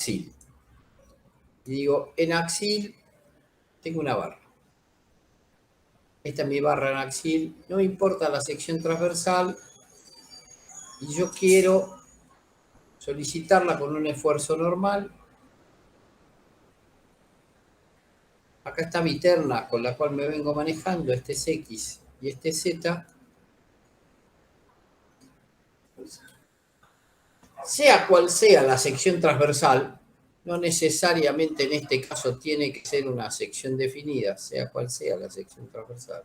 axil. Y digo, en axil tengo una barra. Esta es mi barra en axil, no me importa la sección transversal, y yo quiero solicitarla con un esfuerzo normal. Acá está mi terna con la cual me vengo manejando, este es X y este es Z. Sea cual sea la sección transversal, no necesariamente en este caso tiene que ser una sección definida, sea cual sea la sección transversal.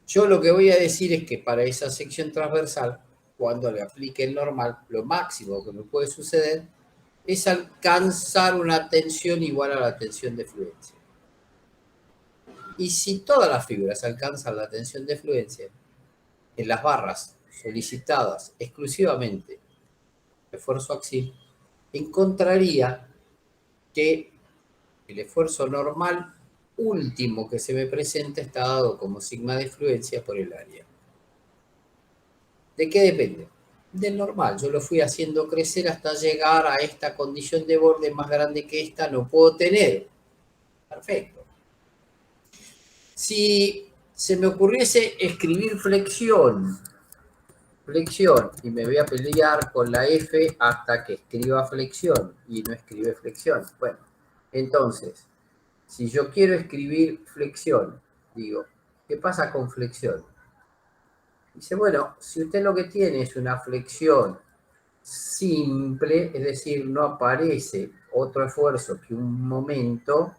Yo lo que voy a decir es que para esa sección transversal, cuando le aplique el normal, lo máximo que me puede suceder es alcanzar una tensión igual a la tensión de fluencia. Y si todas las fibras alcanzan la tensión de fluencia en las barras solicitadas exclusivamente esfuerzo axil, encontraría que el esfuerzo normal último que se me presenta está dado como sigma de fluencia por el área. ¿De qué depende? Del normal. Yo lo fui haciendo crecer hasta llegar a esta condición de borde más grande que esta no puedo tener. Perfecto. Si se me ocurriese escribir flexión, y me voy a pelear con la F hasta que escriba flexión y no escribe flexión. Bueno, entonces, si yo quiero escribir flexión, digo, ¿qué pasa con flexión? Dice, bueno, si usted lo que tiene es una flexión simple, es decir, no aparece otro esfuerzo que un momento,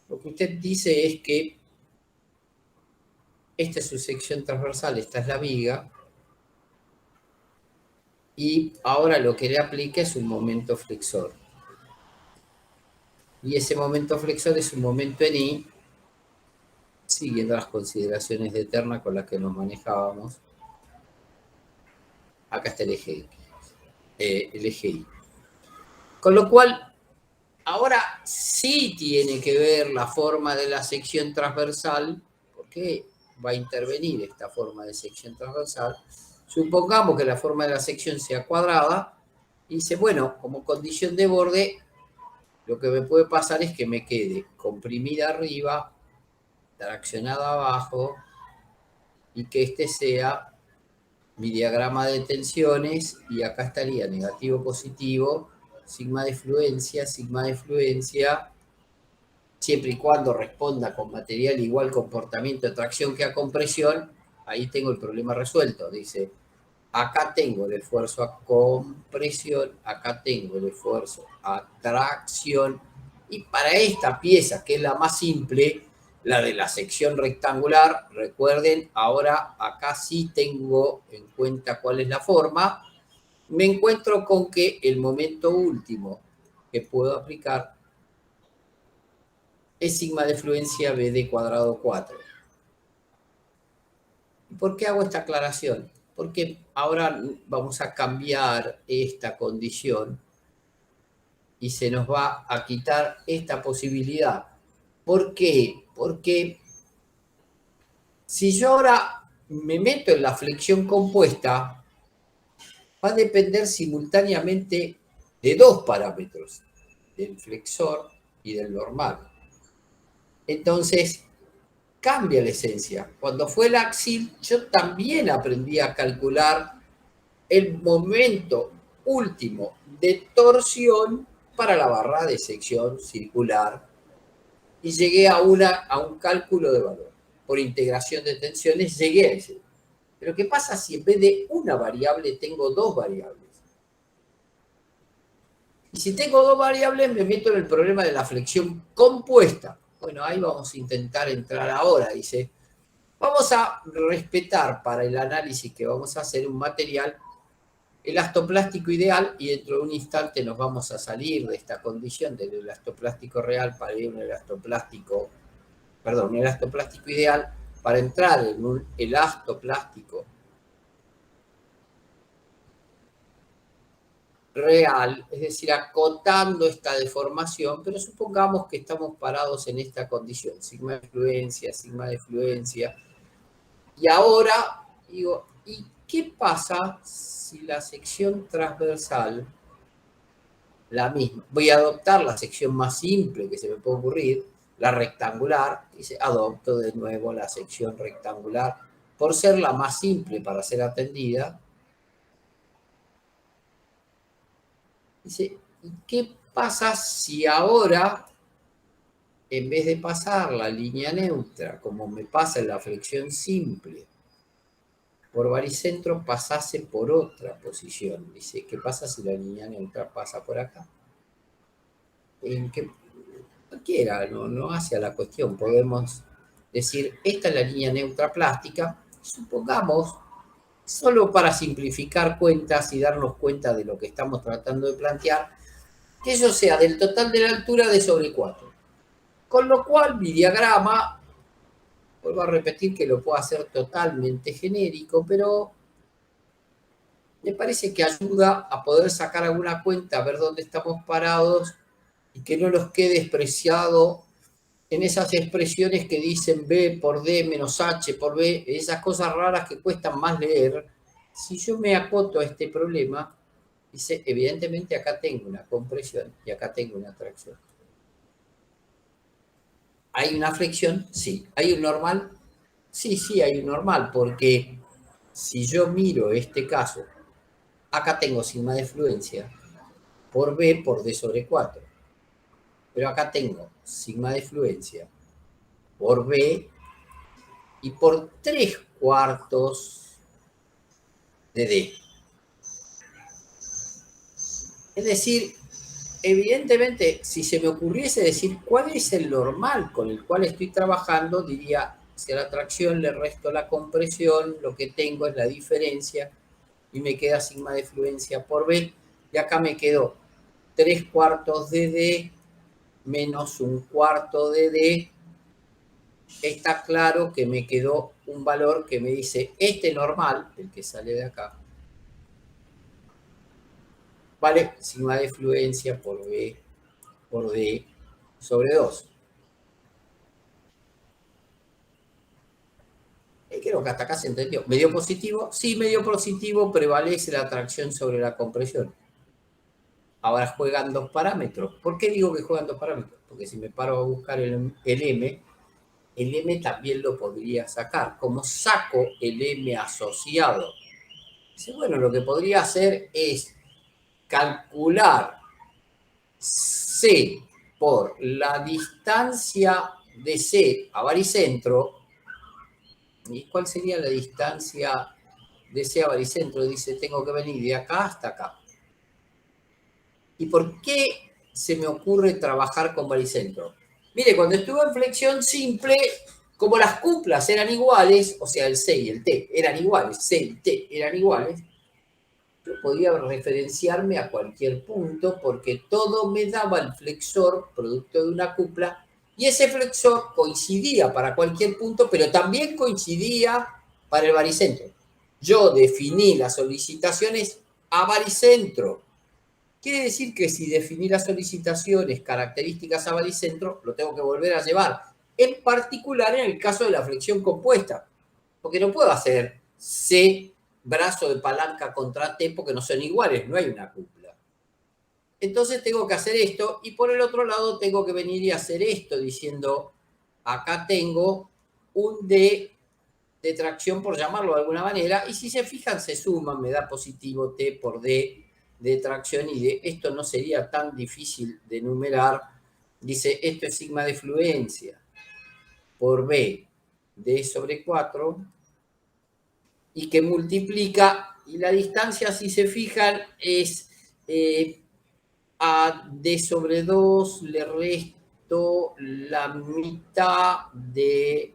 lo que usted dice es que esta es su sección transversal, esta es la viga, y ahora lo que le aplica es un momento flexor. Y ese momento flexor es un momento en I, siguiendo las consideraciones de Terna con las que nos manejábamos. Acá está el eje I. Con lo cual, ahora sí tiene que ver la forma de la sección transversal, porque va a intervenir esta forma de sección transversal. Supongamos que la forma de la sección sea cuadrada, y dice, bueno, como condición de borde, lo que me puede pasar es que me quede comprimida arriba, traccionada abajo, y que este sea mi diagrama de tensiones, y acá estaría negativo, positivo, sigma de fluencia, siempre y cuando responda con material igual comportamiento de tracción que a compresión, ahí tengo el problema resuelto. Dice, acá tengo el esfuerzo a compresión, acá tengo el esfuerzo a tracción, y para esta pieza, que es la más simple, la de la sección rectangular, recuerden, ahora acá sí tengo en cuenta cuál es la forma, me encuentro con que el momento último que puedo aplicar es sigma de fluencia BD cuadrado 4. ¿Por qué hago esta aclaración? Porque ahora vamos a cambiar esta condición y se nos va a quitar esta posibilidad. ¿Por qué? Porque si yo ahora me meto en la flexión compuesta, va a depender simultáneamente de dos parámetros, del flexor y del normal. Entonces, cambia la esencia. Cuando fue el axil, yo también aprendí a calcular el momento último de torsión para la barra de sección circular y llegué a un cálculo de valor. Por integración de tensiones llegué a ese. Pero ¿qué pasa si en vez de una variable tengo dos variables? Y si tengo dos variables me meto en el problema de la flexión compuesta. Bueno, ahí vamos a intentar entrar ahora. Dice, vamos a respetar para el análisis que vamos a hacer un material elastoplástico ideal, y dentro de un instante nos vamos a salir de esta condición del elastoplástico real para ir a un elastoplástico ideal, para entrar en un elastoplástico real, es decir, acotando esta deformación, pero supongamos que estamos parados en esta condición, sigma de fluencia, y ahora digo, ¿y qué pasa si la sección transversal la misma. Voy a adoptar la sección más simple que se me puede ocurrir, la rectangular, dice, adopto de nuevo la sección rectangular por ser la más simple para ser atendida. Dice, ¿y qué pasa si ahora, en vez de pasar la línea neutra, como me pasa en la flexión simple, por baricentro pasase por otra posición? Dice, ¿qué pasa si la línea neutra pasa por acá? En que cualquiera, no hacia la cuestión. Podemos decir, esta es la línea neutra plástica. Supongamos, solo para simplificar cuentas y darnos cuenta de lo que estamos tratando de plantear, que eso sea del total de la altura de sobre 4. Con lo cual, mi diagrama, vuelvo a repetir que lo puedo hacer totalmente genérico, pero me parece que ayuda a poder sacar alguna cuenta, ver dónde estamos parados y que no nos quede despreciado en esas expresiones que dicen B por D menos H por B, esas cosas raras que cuestan más leer. Si yo me acoto a este problema, dice, evidentemente acá tengo una compresión y acá tengo una tracción. ¿Hay una flexión? Sí. ¿Hay un normal? Sí, sí, hay un normal, porque si yo miro este caso, acá tengo sigma de fluencia por B por D sobre 4. Pero acá tengo sigma de fluencia por B y por 3/4 de D. Es decir, evidentemente, si se me ocurriese decir cuál es el normal con el cual estoy trabajando, diría, si a la tracción le resto la compresión, lo que tengo es la diferencia y me queda sigma de fluencia por B. Y acá me quedó 3/4 de D menos 1/4 de D. Está claro que me quedó un valor que me dice, este normal, el que sale de acá, vale sigma de fluencia por B por D sobre 2. Creo que hasta acá se entendió. ¿Medio positivo? Sí, medio positivo, prevalece la tracción sobre la compresión. Ahora juegan dos parámetros. ¿Por qué digo que juegan dos parámetros? Porque si me paro a buscar el M también lo podría sacar. Como saco el M asociado, dice, bueno, lo que podría hacer es calcular C por la distancia de C a baricentro. ¿Y cuál sería la distancia de C a baricentro? Dice, tengo que venir de acá hasta acá. ¿Y por qué se me ocurre trabajar con baricentro? Mire, cuando estuve en flexión simple, como las cuplas eran iguales, o sea, el C y el T eran iguales, C y T eran iguales, yo podía referenciarme a cualquier punto porque todo me daba el flexor producto de una cupla y ese flexor coincidía para cualquier punto, pero también coincidía para el baricentro. Yo definí las solicitaciones a baricentro. Quiere decir que si definí las solicitaciones características a baricentro, lo tengo que volver a llevar. En particular en el caso de la flexión compuesta, porque no puedo hacer C brazo de palanca contra T porque no son iguales, no hay una cupla. Entonces tengo que hacer esto y por el otro lado tengo que venir y hacer esto diciendo, acá tengo un D de tracción por llamarlo de alguna manera y si se fijan se suman, me da positivo T por D de tracción y de esto no sería tan difícil de enumerar. Dice, esto es sigma de fluencia por B D sobre 4 y que multiplica, y la distancia, si se fijan, es a D sobre 2 le resto la mitad de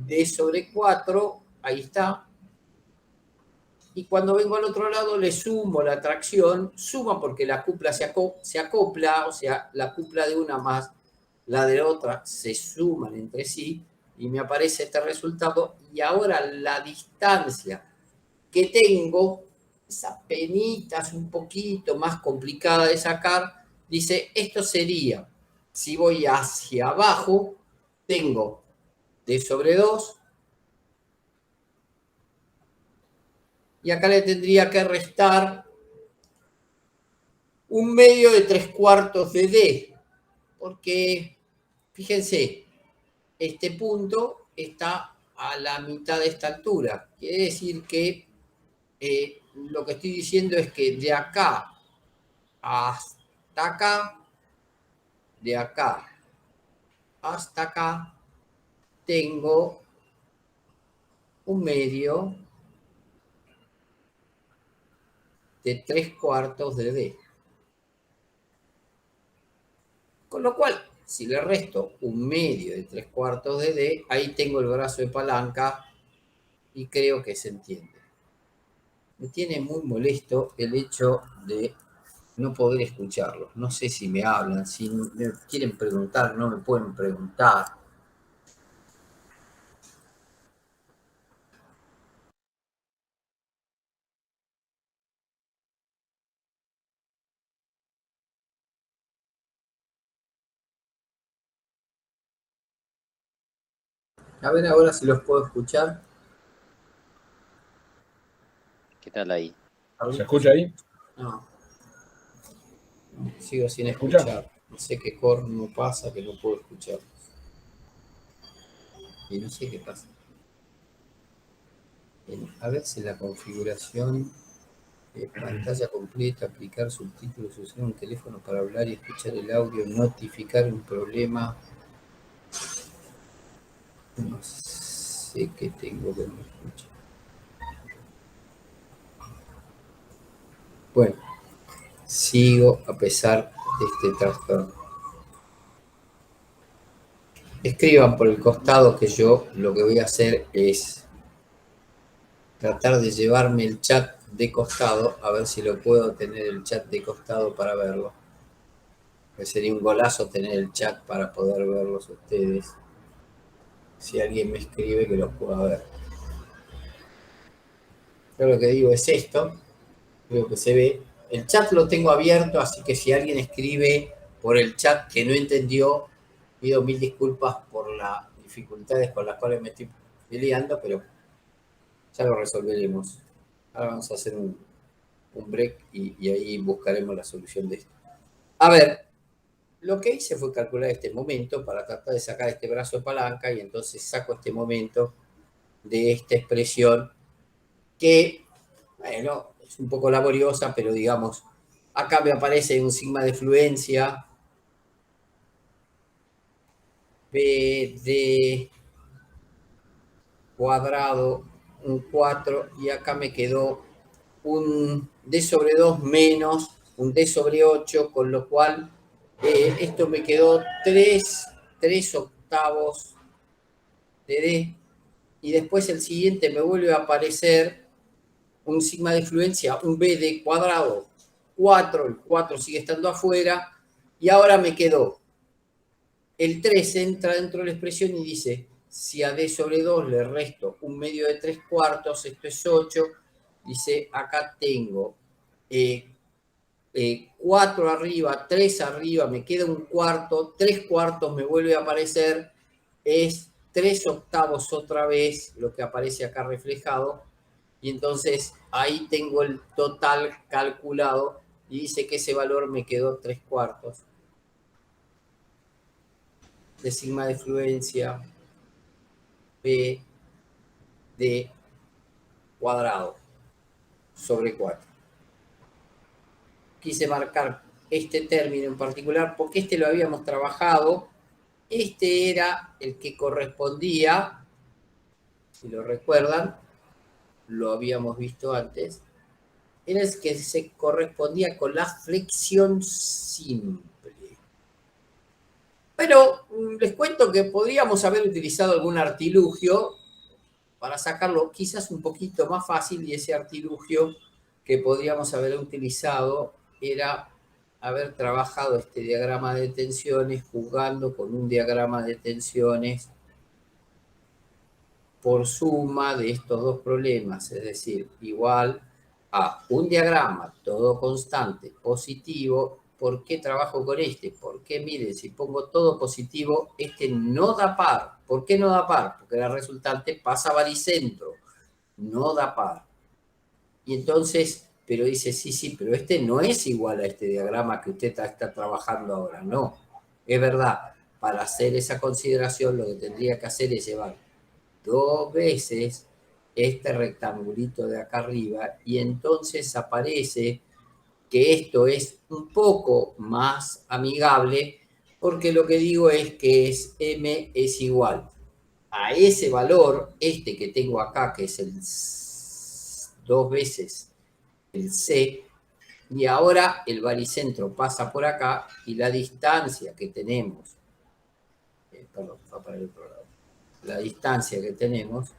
D sobre 4, ahí está. Y cuando vengo al otro lado le sumo la tracción, suma porque la cupla se acopla, o sea, la cupla de una más la de otra se suman entre sí, y me aparece este resultado. Y ahora la distancia que tengo, esa penita es un poquito más complicada de sacar, dice, esto sería, si voy hacia abajo, tengo D sobre 2, y acá le tendría que restar un medio de 3/4 de D, porque fíjense, este punto está a la mitad de esta altura. Quiere decir que lo que estoy diciendo es que de acá hasta acá, de acá hasta acá, tengo un medio de 3/4 de D. Con lo cual, si le resto un medio de 3/4 de D, ahí tengo el brazo de palanca y creo que se entiende. Me tiene muy molesto el hecho de no poder escucharlos. No sé si me hablan, si me quieren preguntar, no me pueden preguntar. A ver ahora si los puedo escuchar. ¿Qué tal ahí? ¿Se escucha ahí? No, sigo sin ¿Me escucha? escuchar. No sé qué corno pasa que no puedo escuchar. Y no sé qué pasa. A ver si la configuración, pantalla completa, aplicar subtítulos, usar un teléfono para hablar y escuchar el audio, notificar un problema. No sé qué tengo que no escuchar. Bueno, sigo a pesar de este trastorno. Escriban por el costado que yo lo que voy a hacer es tratar de llevarme el chat de costado, a ver si lo puedo tener el chat de costado para verlo. Que sería un golazo tener el chat para poder verlos ustedes. Si alguien me escribe que los pueda ver. Yo lo que digo es esto, creo que se ve. El chat lo tengo abierto, así que si alguien escribe por el chat que no entendió, pido mil disculpas por las dificultades con las cuales me estoy peleando, pero ya lo resolveremos. Ahora vamos a hacer un break y ahí buscaremos la solución de esto. A ver, lo que hice fue calcular este momento para tratar de sacar este brazo de palanca y entonces saco este momento de esta expresión que, bueno, es un poco laboriosa, pero digamos, acá me aparece un sigma de fluencia BD cuadrado, un 4, y acá me quedó un D sobre 2 menos un D sobre 8, con lo cual esto me quedó 3/8 de D, y después el siguiente me vuelve a aparecer un sigma de fluencia, un BD cuadrado 4, el 4 sigue estando afuera, y ahora me quedó el 3 entra dentro de la expresión y dice, si a D sobre 2 le resto un medio de 3/4, esto es 8, dice, acá tengo 4 arriba, 3 arriba, me queda un cuarto, 3/4 me vuelve a aparecer, es 3/8 otra vez lo que aparece acá reflejado, y entonces ahí tengo el total calculado y dice que ese valor me quedó 3/4 de sigma de fluencia B de cuadrado sobre 4. Quise marcar este término en particular porque este lo habíamos trabajado. Este era el que correspondía, si lo recuerdan, lo habíamos visto antes, era el que se correspondía con la flexión simple. Pero les cuento que podríamos haber utilizado algún artilugio para sacarlo quizás un poquito más fácil, y ese artilugio que podríamos haber utilizado era haber trabajado este diagrama de tensiones jugando con un diagrama de tensiones por suma de estos dos problemas, es decir, igual a un diagrama todo constante positivo. ¿Por qué trabajo con este? Porque miren, si pongo todo positivo, este no da par. ¿Por qué no da par? Porque la resultante pasa baricentro, no da par. Y entonces Pero dice, sí, pero este no es igual a este diagrama que usted está trabajando ahora. No, es verdad. Para hacer esa consideración, lo que tendría que hacer es llevar 2 veces este rectangulito de acá arriba y entonces aparece que esto es un poco más amigable porque lo que digo es que m es igual a ese valor, este que tengo acá, que es el 2 veces el c, y ahora el baricentro pasa por acá y la distancia que tenemos, perdón, va para el otro lado, la distancia que tenemos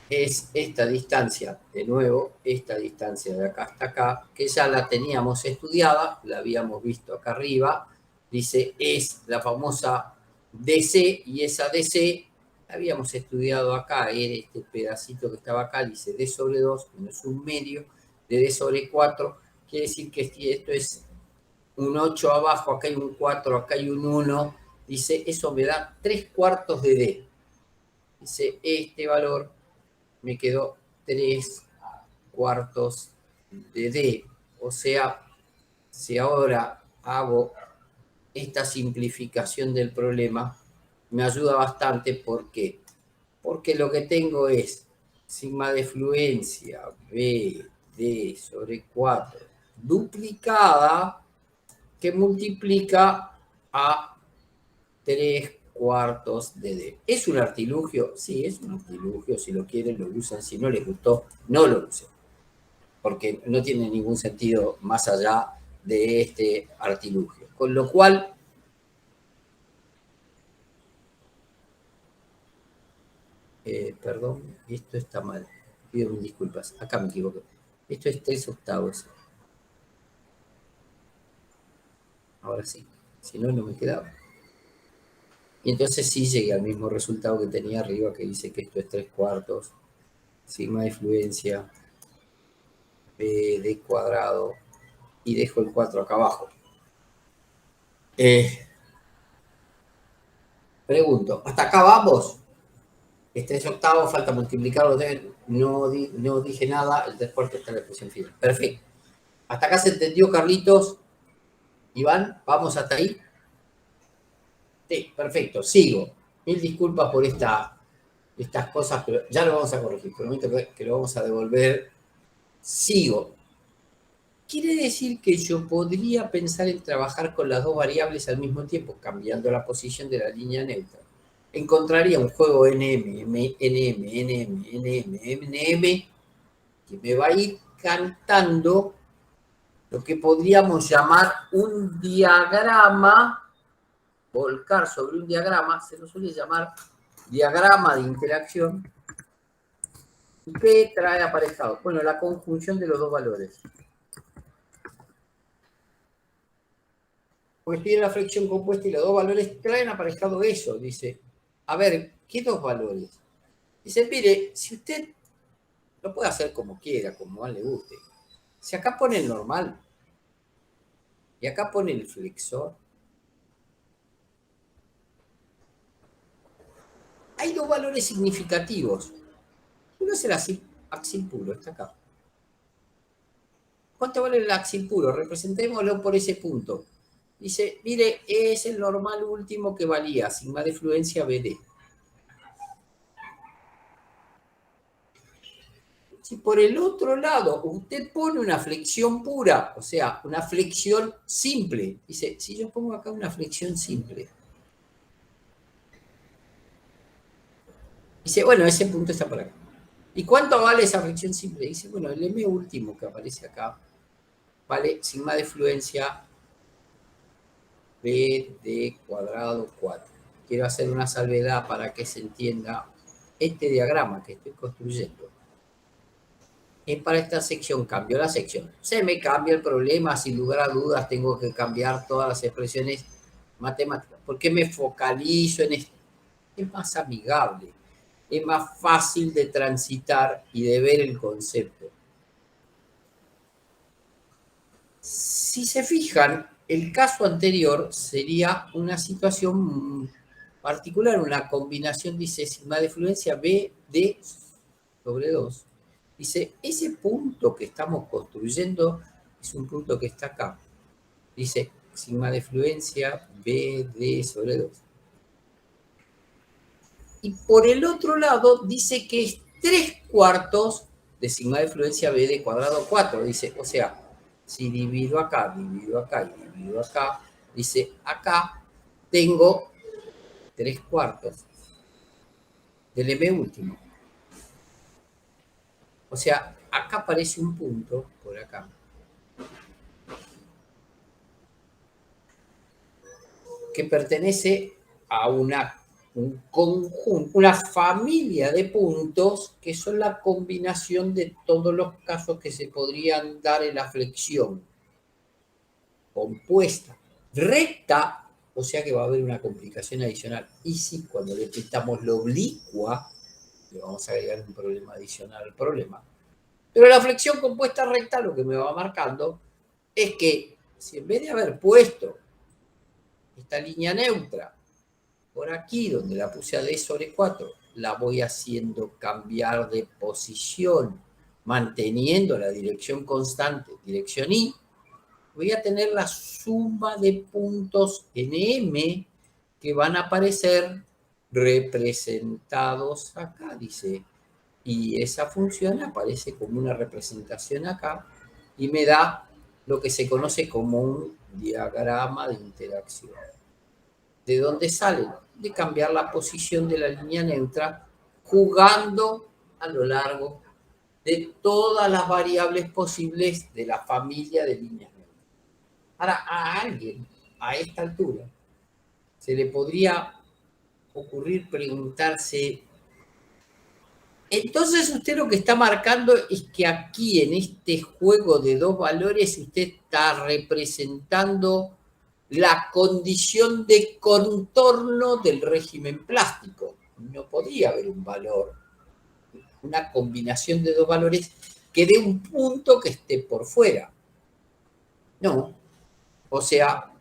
es esta distancia, de nuevo, esta distancia de acá hasta acá, que ya la teníamos estudiada, la habíamos visto acá arriba, dice, es la famosa DC, y esa DC la habíamos estudiado acá, era este pedacito que estaba acá, dice D sobre 2, menos un medio de D sobre 4, quiere decir que si esto es un 8 abajo, acá hay un 4, acá hay un 1, dice, eso me da 3/4 de D. Dice, este valor me quedó 3/4 de D. O sea, si ahora hago esta simplificación del problema, me ayuda bastante. ¿Por qué? Porque lo que tengo es sigma de fluencia B D sobre 4 duplicada que multiplica a 3/4 de D. ¿Es un artilugio? Sí, es un artilugio. Si lo quieren, lo usan. Si no les gustó, no lo usen. Porque no tiene ningún sentido más allá de este artilugio. Con lo cual, perdón, esto está mal. Pido mis disculpas. Acá me equivoqué. Esto es 3/8. Ahora sí. Si no, no me quedaba. Y entonces sí llegué al mismo resultado que tenía arriba, que dice que esto es 3/4, sigma de fluencia, B de cuadrado, y dejo el 4 acá abajo. Pregunto, ¿hasta acá vamos? Es 3/8, falta multiplicarlo, no dije nada, el 3/4 está en la expresión final. Perfecto. ¿Hasta acá se entendió, Carlitos? Iván, ¿vamos hasta ahí? Sí, perfecto, sigo. Mil disculpas por estas cosas, pero ya lo vamos a corregir. Prometo que lo vamos a devolver. Sigo. Quiere decir que yo podría pensar en trabajar con las dos variables al mismo tiempo, cambiando la posición de la línea neutra. Encontraría un juego NM, NM, NM, NM, NM, que me va a ir cantando lo que podríamos llamar un diagrama, volcar sobre un diagrama, se lo suele llamar diagrama de interacción, que trae aparejado, bueno, la conjunción de los dos valores. Porque tiene la flexión compuesta y los dos valores traen aparejado eso, dice. A ver, ¿qué dos valores? Dice, mire, si usted lo puede hacer como quiera, como más le guste. Si acá pone el normal y acá pone el flexor, hay dos valores significativos. Uno es el axil puro, está acá. ¿Cuánto vale el axil puro? Representémoslo por ese punto. Dice, mire, es el normal último que valía, sigma de fluencia BD. Si por el otro lado usted pone una flexión pura, o sea, una flexión simple, dice, si yo pongo acá una flexión simple, dice, bueno, ese punto está por acá. ¿Y cuánto vale esa flexión simple? Dice, bueno, el M último que aparece acá vale sigma de fluencia B de cuadrado 4. Quiero hacer una salvedad para que se entienda este diagrama que estoy construyendo. Es para esta sección, cambio la sección. Se me cambia el problema, sin lugar a dudas, tengo que cambiar todas las expresiones matemáticas. ¿Por qué me focalizo en esto? Es más amigable, es más fácil de transitar y de ver el concepto. Si se fijan, el caso anterior sería una situación particular, una combinación, dice, sigma de fluencia BD sobre 2. Dice, ese punto que estamos construyendo es un punto que está acá. Dice, sigma de fluencia BD sobre 2. Y por el otro lado, dice que es 3/4 de sigma de fluencia BD cuadrado 4. Dice, o sea, si divido acá y divido acá, dice, acá tengo 3/4 del M último. O sea, acá aparece un punto, por acá, que pertenece a un conjunto, una familia de puntos que son la combinación de todos los casos que se podrían dar en la flexión compuesta, recta, o sea que va a haber una complicación adicional. Y si cuando le quitamos la oblicua, le vamos a agregar un problema adicional al problema. Pero la flexión compuesta recta lo que me va marcando es que si en vez de haber puesto esta línea neutra por aquí, donde la puse a D sobre 4, la voy haciendo cambiar de posición, manteniendo la dirección constante, dirección Y, voy a tener la suma de puntos en M que van a aparecer representados acá, dice. Y esa función aparece como una representación acá y me da lo que se conoce como un diagrama de interacción. ¿De dónde sale? De cambiar la posición de la línea neutra jugando a lo largo de todas las variables posibles de la familia de líneas neutras. Ahora, a alguien a esta altura se le podría ocurrir preguntarse, entonces usted lo que está marcando es que aquí en este juego de dos valores usted está representando la condición de contorno del régimen plástico. No podría haber un valor, una combinación de dos valores que dé un punto que esté por fuera. No. O sea,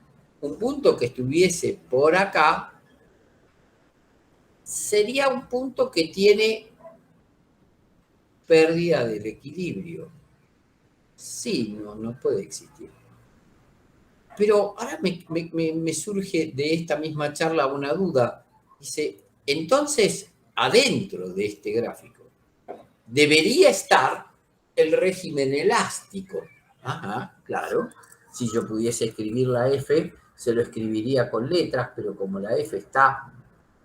un punto que estuviese por acá sería un punto que tiene pérdida del equilibrio. Sí, no puede existir. Pero ahora me surge de esta misma charla una duda. Dice, entonces, adentro de este gráfico, debería estar el régimen elástico. Ajá, claro. Si yo pudiese escribir la F, se lo escribiría con letras, pero como la F está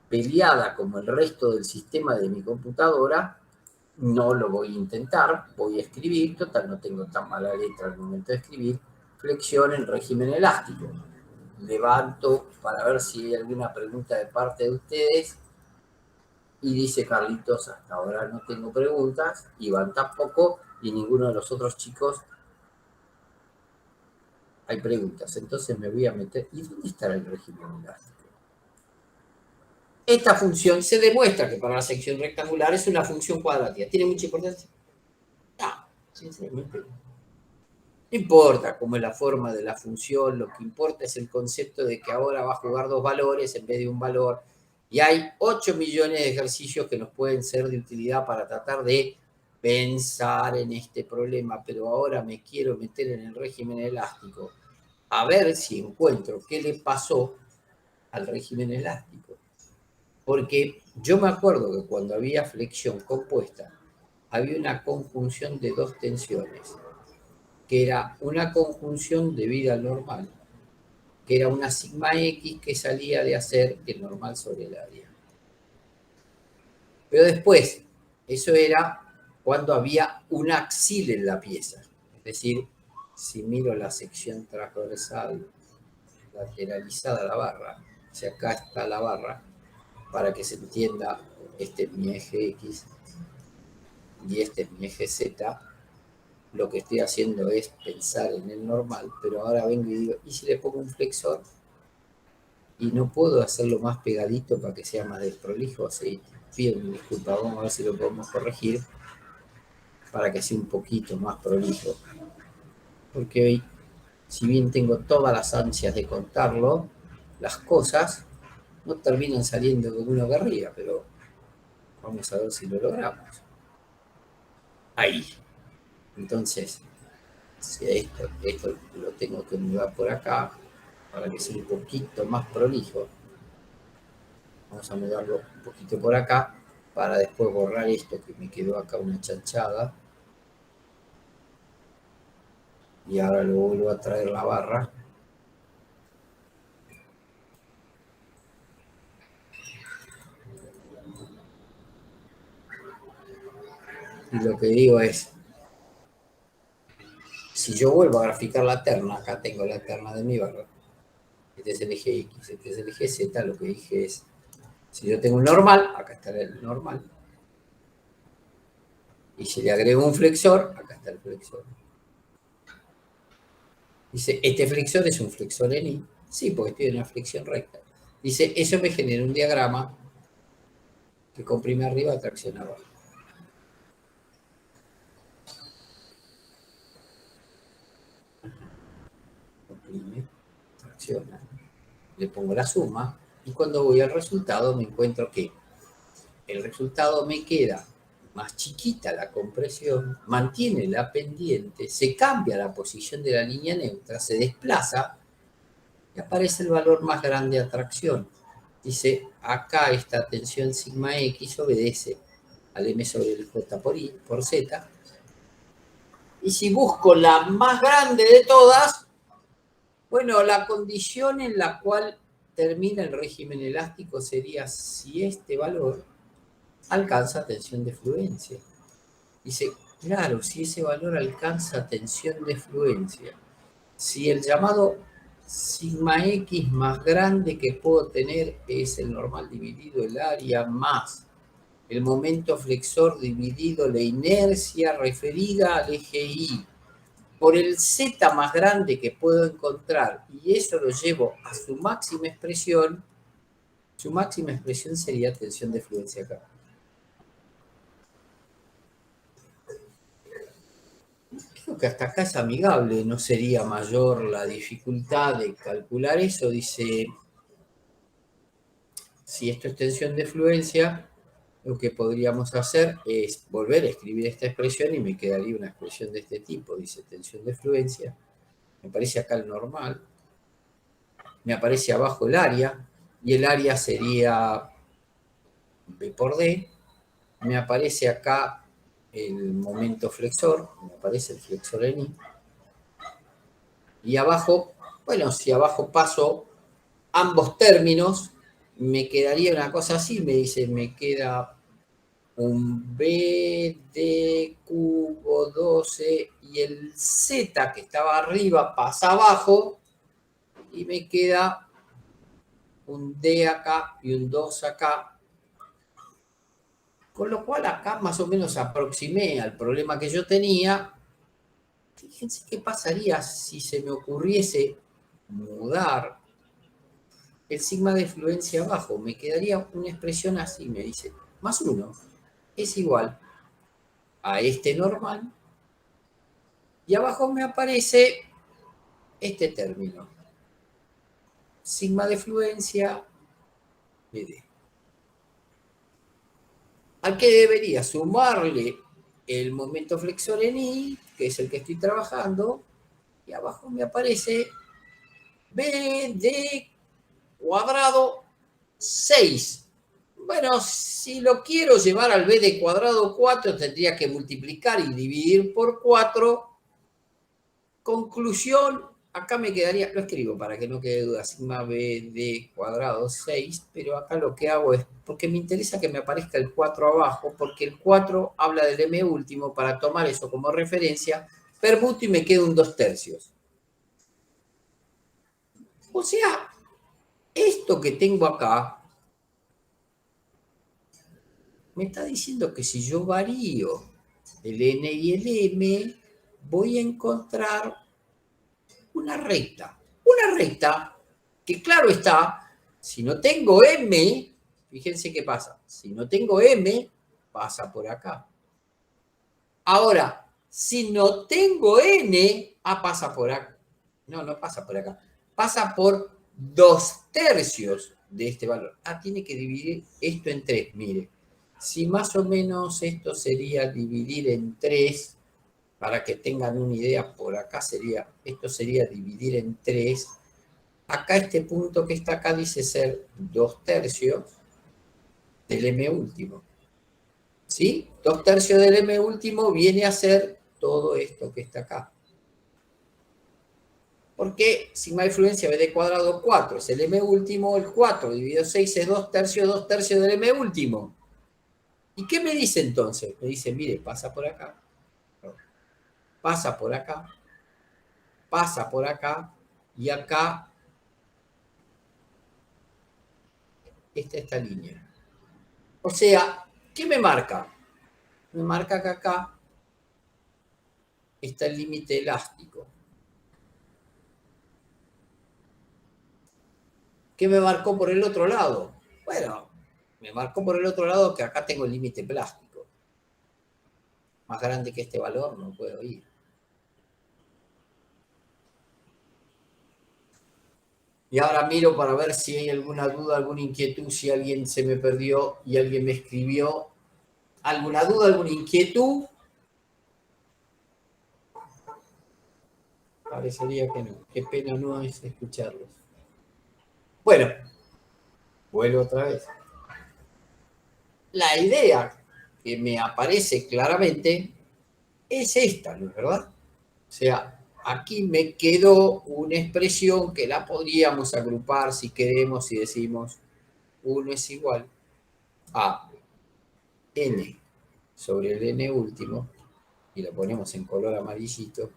peleada como el resto del sistema de mi computadora, no lo voy a intentar, voy a escribir, total, no tengo tan mala letra al momento de escribir, flexión en régimen elástico. Levanto para ver si hay alguna pregunta de parte de ustedes y dice Carlitos, hasta ahora no tengo preguntas, Iván tampoco y ninguno de los otros chicos hay preguntas. Entonces me voy a meter, ¿y dónde estará el régimen elástico? Esta función se demuestra que para la sección rectangular es una función cuadrática. ¿Tiene mucha importancia? No, sinceramente no. No importa cómo es la forma de la función, lo que importa es el concepto de que ahora va a jugar dos valores en vez de un valor. Y hay 8 millones de ejercicios que nos pueden ser de utilidad para tratar de pensar en este problema, pero ahora me quiero meter en el régimen elástico a ver si encuentro qué le pasó al régimen elástico. Porque yo me acuerdo que cuando había flexión compuesta, había una conjunción de dos tensiones, que era una conjunción debida al normal, que era una sigma X que salía de hacer el normal sobre el área. Pero después, eso era cuando había un axil en la pieza. Es decir, si miro la sección transversal lateralizada a la barra, o sea, acá está la barra, para que se entienda, este es mi eje X y este es mi eje Z, lo que estoy haciendo es pensar en el normal, pero ahora vengo y digo, ¿y si le pongo un flexor? Y no puedo hacerlo más pegadito para que sea más desprolijo, así pido mi disculpa, vamos a ver si lo podemos corregir para que sea un poquito más prolijo. Porque hoy, si bien tengo todas las ansias de contarlo, las cosas, no terminan saliendo como uno querría, pero vamos a ver si lo logramos. Ahí. Entonces, si esto lo tengo que mudar por acá para que sea un poquito más prolijo. Vamos a mudarlo un poquito por acá para después borrar esto que me quedó acá una chanchada. Y ahora lo vuelvo a traer la barra. Y lo que digo es, si yo vuelvo a graficar la terna, acá tengo la terna de mi barra. Este es el eje X, este es el eje Z, lo que dije es, si yo tengo un normal, acá está el normal. Y si le agrego un flexor, acá está el flexor. Dice, este flexor es un flexor en I. Sí, porque estoy en una flexión recta. Dice, eso me genera un diagrama que comprime arriba, tracciona abajo. Comprime, tracciona. Le pongo la suma y cuando voy al resultado me encuentro que el resultado me queda más chiquita la compresión, mantiene la pendiente, se cambia la posición de la línea neutra, se desplaza y aparece el valor más grande a tracción. Dice, acá esta tensión sigma X obedece al M sobre el J por I, por Z. Y si busco la más grande de todas, bueno, la condición en la cual termina el régimen elástico sería si este valor alcanza tensión de fluencia. Dice, claro, si ese valor alcanza tensión de fluencia, si el llamado sigma X más grande que puedo tener es el normal dividido el área más el momento flexor dividido la inercia referida al eje Y, por el Z más grande que puedo encontrar, y eso lo llevo a su máxima expresión sería tensión de fluencia acá. Creo que hasta acá es amigable, no sería mayor la dificultad de calcular eso. Dice, si esto es tensión de fluencia, lo que podríamos hacer es volver a escribir esta expresión y me quedaría una expresión de este tipo. Dice tensión de fluencia, me aparece acá el normal, me aparece abajo el área, y el área sería B por D, me aparece acá el momento flexor, me aparece el flexor en I, y abajo, bueno, si abajo paso ambos términos, me quedaría una cosa así, me dice, me queda un B de cubo 12 y el Z que estaba arriba pasa abajo y me queda un D acá y un 2 acá. Con lo cual acá más o menos aproximé al problema que yo tenía. Fíjense qué pasaría si se me ocurriese mudar el sigma de fluencia abajo. Me quedaría una expresión así, me dice, más 1 es igual a este normal. Y abajo me aparece este término. Sigma de fluencia BD. Al que debería sumarle el momento flexor en I, que es el que estoy trabajando, y abajo me aparece BD cuadrado 6. Bueno, si lo quiero llevar al BD cuadrado 4, tendría que multiplicar y dividir por 4. Conclusión, acá me quedaría, lo escribo para que no quede duda, sigma BD cuadrado 6, pero acá lo que hago es, porque me interesa que me aparezca el 4 abajo, porque el 4 habla del M último, para tomar eso como referencia, permuto y me queda un 2/3. O sea, esto que tengo acá me está diciendo que si yo varío el N y el M, voy a encontrar una recta. Una recta que, claro está, si no tengo M, fíjense qué pasa. Si no tengo M, pasa por acá. Ahora, si no tengo N, pasa por acá. No, no pasa por acá. Pasa por 2/3 de este valor. Tiene que dividir esto en 3, mire. Si más o menos esto sería dividir en 3, para que tengan una idea, por acá esto sería dividir en 3. Acá este punto que está acá dice ser 2/3 del m último. ¿Sí? 2/3 del m último viene a ser todo esto que está acá. Porque sigma de fluencia BD cuadrado 4 es el m último, el 4 dividido 6 es 2/3 del m último. ¿Y qué me dice entonces? Me dice, mire, pasa por acá, pasa por acá, pasa por acá, y acá está esta línea. O sea, ¿qué me marca? Me marca que acá está el límite elástico. ¿Qué me marcó por el otro lado? Bueno, me marcó por el otro lado que acá tengo el límite plástico. Más grande que este valor no puedo ir. Y ahora miro para ver si hay alguna duda, alguna inquietud, si alguien se me perdió y alguien me escribió. ¿Alguna duda, alguna inquietud? Parecería que no. Qué pena no es escucharlos. Bueno, vuelvo otra vez. La idea que me aparece claramente es esta, ¿no es verdad? O sea, aquí me quedó una expresión que la podríamos agrupar si queremos y decimos 1 es igual a n sobre el n último, y lo ponemos en color amarillito,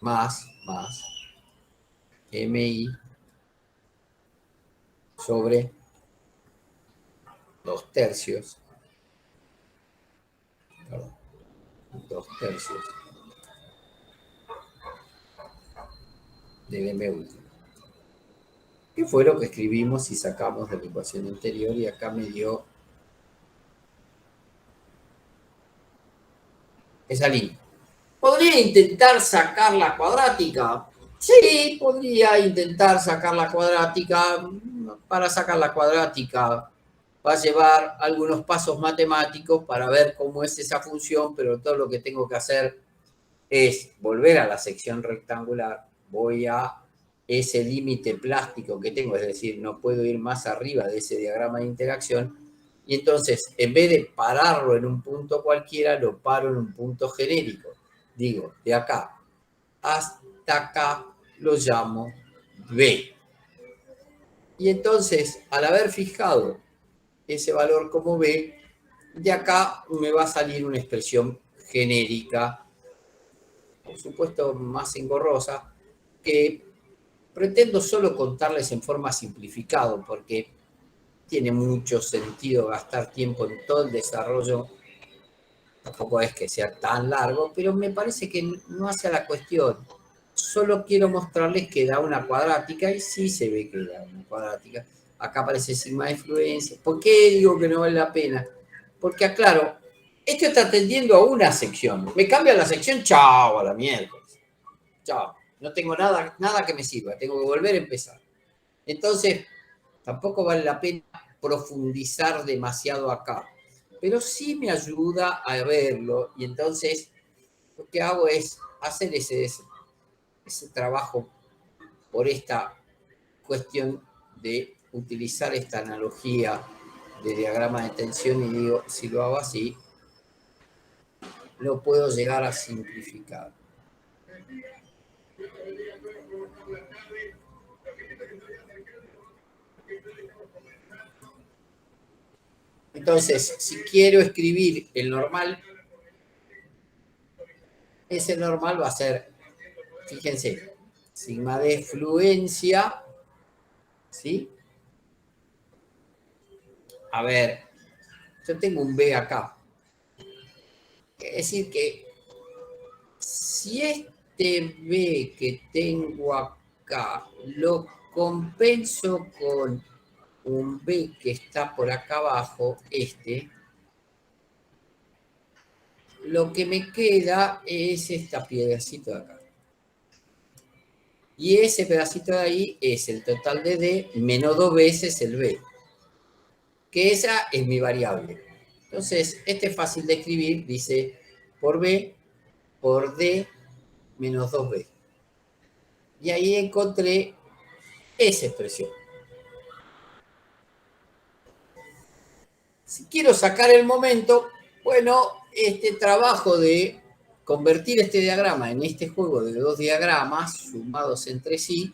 más mi sobre 2/3, perdón, 2/3 del m último. Que fue lo que escribimos y sacamos de la ecuación anterior, y acá me dio esa línea. ¿Podría intentar sacar la cuadrática? Sí, podría intentar sacar la cuadrática. Para sacar la cuadrática va a llevar algunos pasos matemáticos para ver cómo es esa función, pero todo lo que tengo que hacer es volver a la sección rectangular. Voy a ese límite plástico que tengo, es decir, no puedo ir más arriba de ese diagrama de interacción, y entonces, en vez de pararlo en un punto cualquiera, lo paro en un punto genérico. Digo, de acá hasta acá lo llamo B. Y entonces, al haber fijado ese valor como B, de acá me va a salir una expresión genérica, por supuesto más engorrosa, que pretendo solo contarles en forma simplificada, porque tiene mucho sentido gastar tiempo en todo el desarrollo. Tampoco es que sea tan largo, pero me parece que no hace a la cuestión. Solo quiero mostrarles que da una cuadrática, y sí se ve que da una cuadrática. Acá aparece sigma de fluencia. ¿Por qué digo que no vale la pena? Porque, aclaro, esto está atendiendo a una sección. Me cambia la sección, chao, a la miércoles. Chao. No tengo nada que me sirva. Tengo que volver a empezar. Entonces, tampoco vale la pena profundizar demasiado acá. Pero sí me ayuda a verlo, y entonces lo que hago es hacer ese trabajo por esta cuestión de utilizar esta analogía de diagrama de tensión, y digo, si lo hago así, lo puedo llegar a simplificar. Entonces, si quiero escribir el normal, ese normal va a ser, fíjense, sigma de fluencia, ¿sí? A ver, yo tengo un B acá. Es decir que si este B que tengo acá lo compenso con un B que está por acá abajo, lo que me queda es esta piedrecita de acá. Y ese pedacito de ahí es el total de D menos 2 veces el B, que esa es mi variable. Entonces, este es fácil de escribir, dice por B por D menos 2B. Y ahí encontré esa expresión. Si quiero sacar el momento, bueno, este trabajo de convertir este diagrama en este juego de dos diagramas sumados entre sí,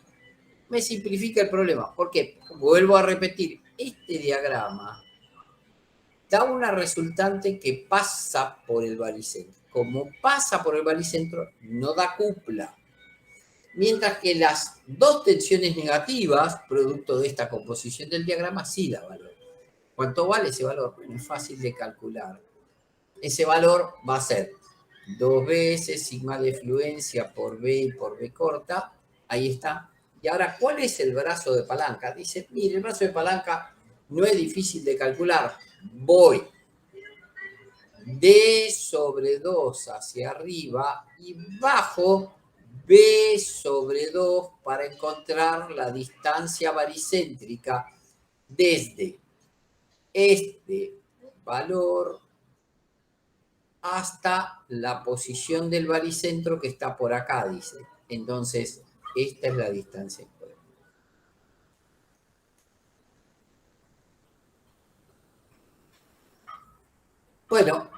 me simplifica el problema. Porque, vuelvo a repetir, este diagrama da una resultante que pasa por el baricentro. Como pasa por el baricentro, no da cupla. Mientras que las dos tensiones negativas, producto de esta composición del diagrama, sí da valor. ¿Cuánto vale ese valor? Bueno, es fácil de calcular. Ese valor va a ser 2 veces sigma de fluencia por B y por B corta. Ahí está. Y ahora, ¿cuál es el brazo de palanca? Dice, mire, el brazo de palanca no es difícil de calcular. Voy D sobre 2 hacia arriba y bajo B sobre 2 para encontrar la distancia baricéntrica desde este valor hasta la posición del baricentro que está por acá, dice. Entonces, esta es la distancia. Bueno,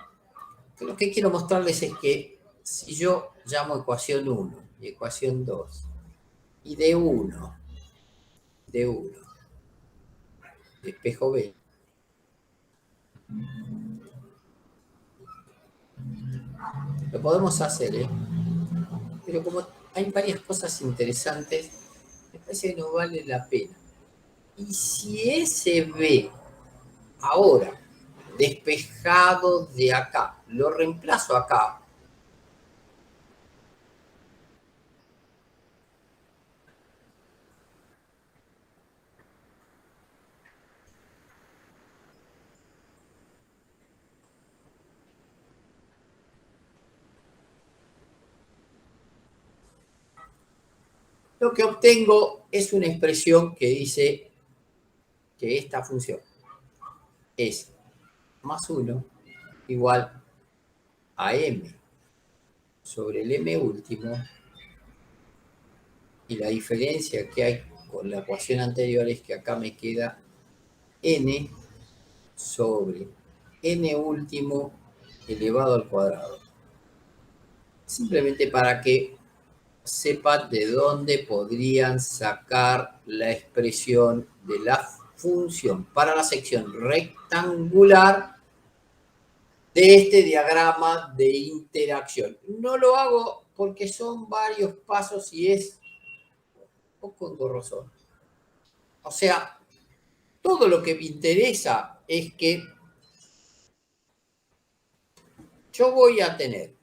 lo que quiero mostrarles es que si yo llamo ecuación 1 y ecuación 2 y D1, espejo B, lo podemos hacer, ¿eh? Pero como hay varias cosas interesantes, me parece que no vale la pena. Y si ese B ahora, despejado de acá, lo reemplazo acá, lo que obtengo es una expresión que dice que esta función es más 1 igual a m sobre el m último, y la diferencia que hay con la ecuación anterior es que acá me queda n sobre n último elevado al cuadrado. Simplemente para que sepan de dónde podrían sacar la expresión de la función para la sección rectangular de este diagrama de interacción. No lo hago porque son varios pasos y es un poco engorroso. O sea, todo lo que me interesa es que yo voy a tener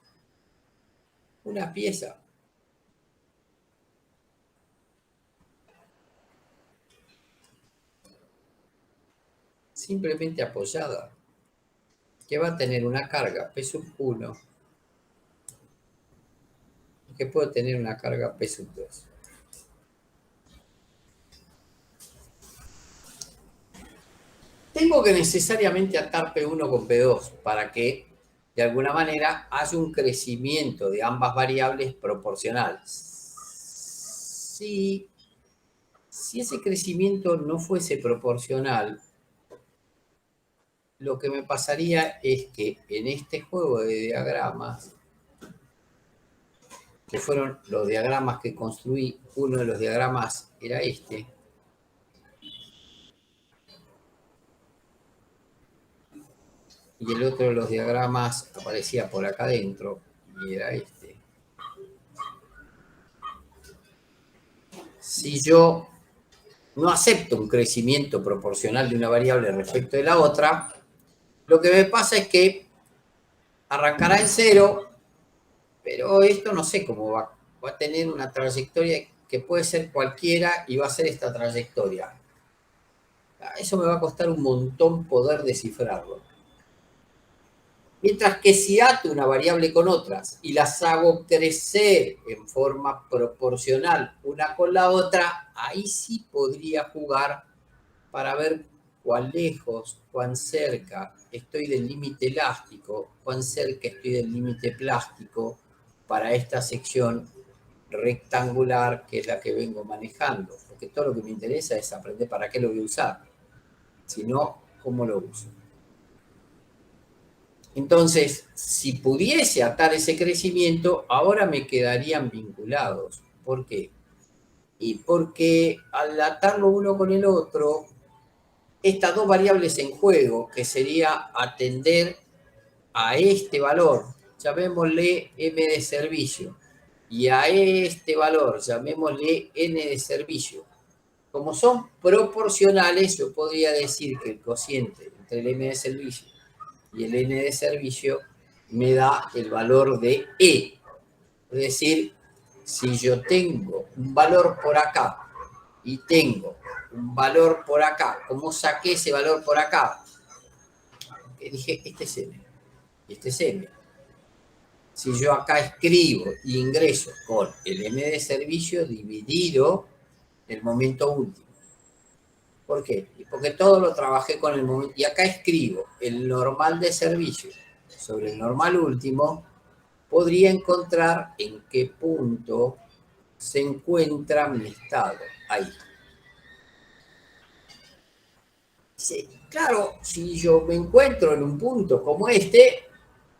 una pieza simplemente apoyada que va a tener una carga P sub 1 y que puede tener una carga P sub 2. Tengo que necesariamente atar P1 con P2 para que de alguna manera haya un crecimiento de ambas variables proporcional. Si ese crecimiento no fuese proporcional, lo que me pasaría es que en este juego de diagramas, que fueron los diagramas que construí, uno de los diagramas era este, y el otro de los diagramas aparecía por acá adentro, y era este. Si yo no acepto un crecimiento proporcional de una variable respecto de la otra, lo que me pasa es que arrancará en cero, pero esto no sé cómo va. Va a tener una trayectoria que puede ser cualquiera y va a ser esta trayectoria. Eso me va a costar un montón poder descifrarlo. Mientras que si ato una variable con otras y las hago crecer en forma proporcional una con la otra, ahí sí podría jugar para ver cuán lejos, cuán cerca estoy del límite elástico, cuán cerca estoy del límite plástico para esta sección rectangular que es la que vengo manejando. Porque todo lo que me interesa es aprender para qué lo voy a usar, sino cómo lo uso. Entonces, si pudiese atar ese crecimiento, ahora me quedarían vinculados. ¿Por qué? Y porque al atarlo uno con el otro, estas dos variables en juego, que sería atender a este valor, llamémosle M de servicio, y a este valor, llamémosle N de servicio. Como son proporcionales, yo podría decir que el cociente entre el M de servicio y el N de servicio me da el valor de E. Es decir, si yo tengo un valor por acá y tengo un valor por acá, ¿cómo saqué ese valor por acá? Que dije, este es M, este es M. Si yo acá escribo e ingreso con el M de servicio dividido el momento último. ¿Por qué? Porque todo lo trabajé con el momento. Y acá escribo el normal de servicio sobre el normal último, podría encontrar en qué punto se encuentra mi estado. Ahí. Sí, claro, si yo me encuentro en un punto como este,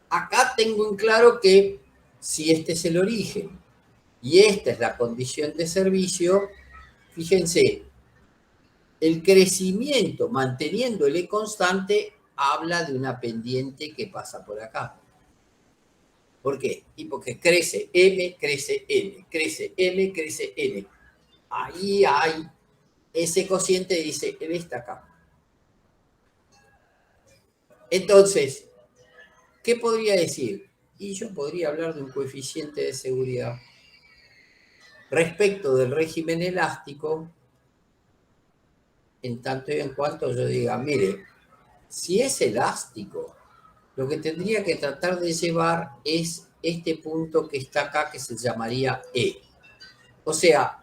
acá tengo en claro que si este es el origen y esta es la condición de servicio, fíjense, el crecimiento manteniendo el E constante habla de una pendiente que pasa por acá. ¿Por qué? Y porque crece M, crece N, crece M, crece N. Ahí hay ese cociente, dice, él está acá. Entonces, ¿qué podría decir? Y yo podría hablar de un coeficiente de seguridad. Respecto del régimen elástico, en tanto y en cuanto yo diga, mire, si es elástico, lo que tendría que tratar de llevar es este punto que está acá, que se llamaría E. O sea,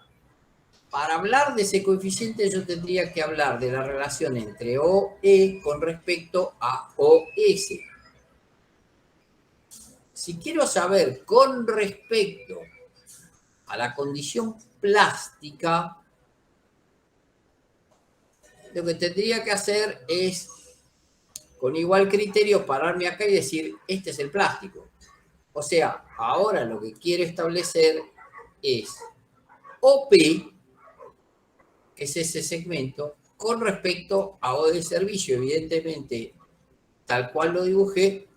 para hablar de ese coeficiente yo tendría que hablar de la relación entre OE con respecto a OS. Si quiero saber con respecto a la condición plástica, lo que tendría que hacer es, con igual criterio, pararme acá y decir, este es el plástico. O sea, ahora lo que quiero establecer es OP, que es ese segmento, con respecto a O de servicio. Evidentemente, tal cual lo dibujé,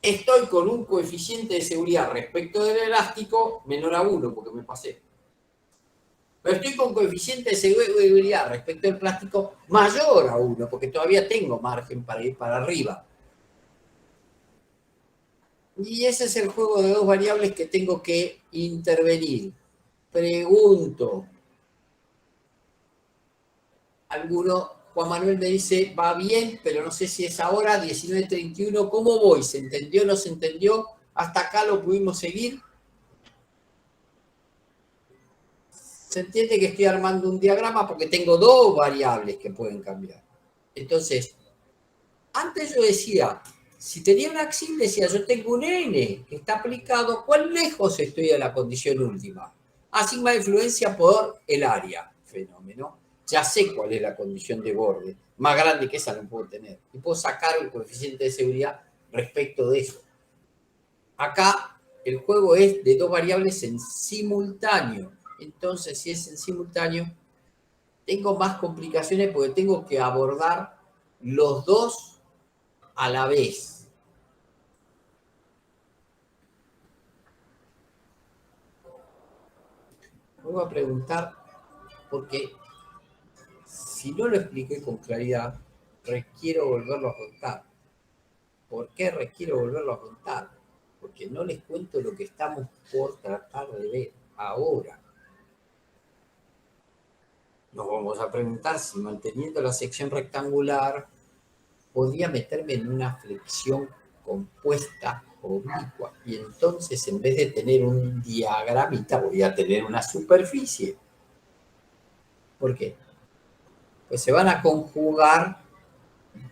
estoy con un coeficiente de seguridad respecto del elástico menor a 1, porque me pasé. Pero estoy con coeficiente de seguridad respecto del plástico mayor a 1, porque todavía tengo margen para ir para arriba. Y ese es el juego de dos variables que tengo que intervenir. Pregunto. Alguno, Juan Manuel me dice, va bien, pero no sé si es ahora, 19:31, ¿cómo voy? ¿Se entendió o no se entendió? ¿Hasta acá lo pudimos seguir? Se entiende que estoy armando un diagrama porque tengo dos variables que pueden cambiar. Entonces, antes yo decía, si tenía un axil, decía, yo tengo un n que está aplicado, ¿cuán lejos estoy de la condición última? A sigma de influencia por el área, fenómeno. Ya sé cuál es la condición de borde. Más grande que esa no puedo tener. Y puedo sacar el coeficiente de seguridad respecto de eso. Acá el juego es de dos variables en simultáneo. Entonces, si es en simultáneo, tengo más complicaciones porque tengo que abordar los dos a la vez. Vuelvo a preguntar porque si no lo expliqué con claridad, requiero volverlo a contar. ¿Por qué requiero volverlo a contar? Porque no les cuento lo que estamos por tratar de ver ahora. Nos vamos a preguntar si manteniendo la sección rectangular podría meterme en una flexión compuesta oblicua. Y entonces, en vez de tener un diagramita, voy a tener una superficie. ¿Por qué? Pues se van a conjugar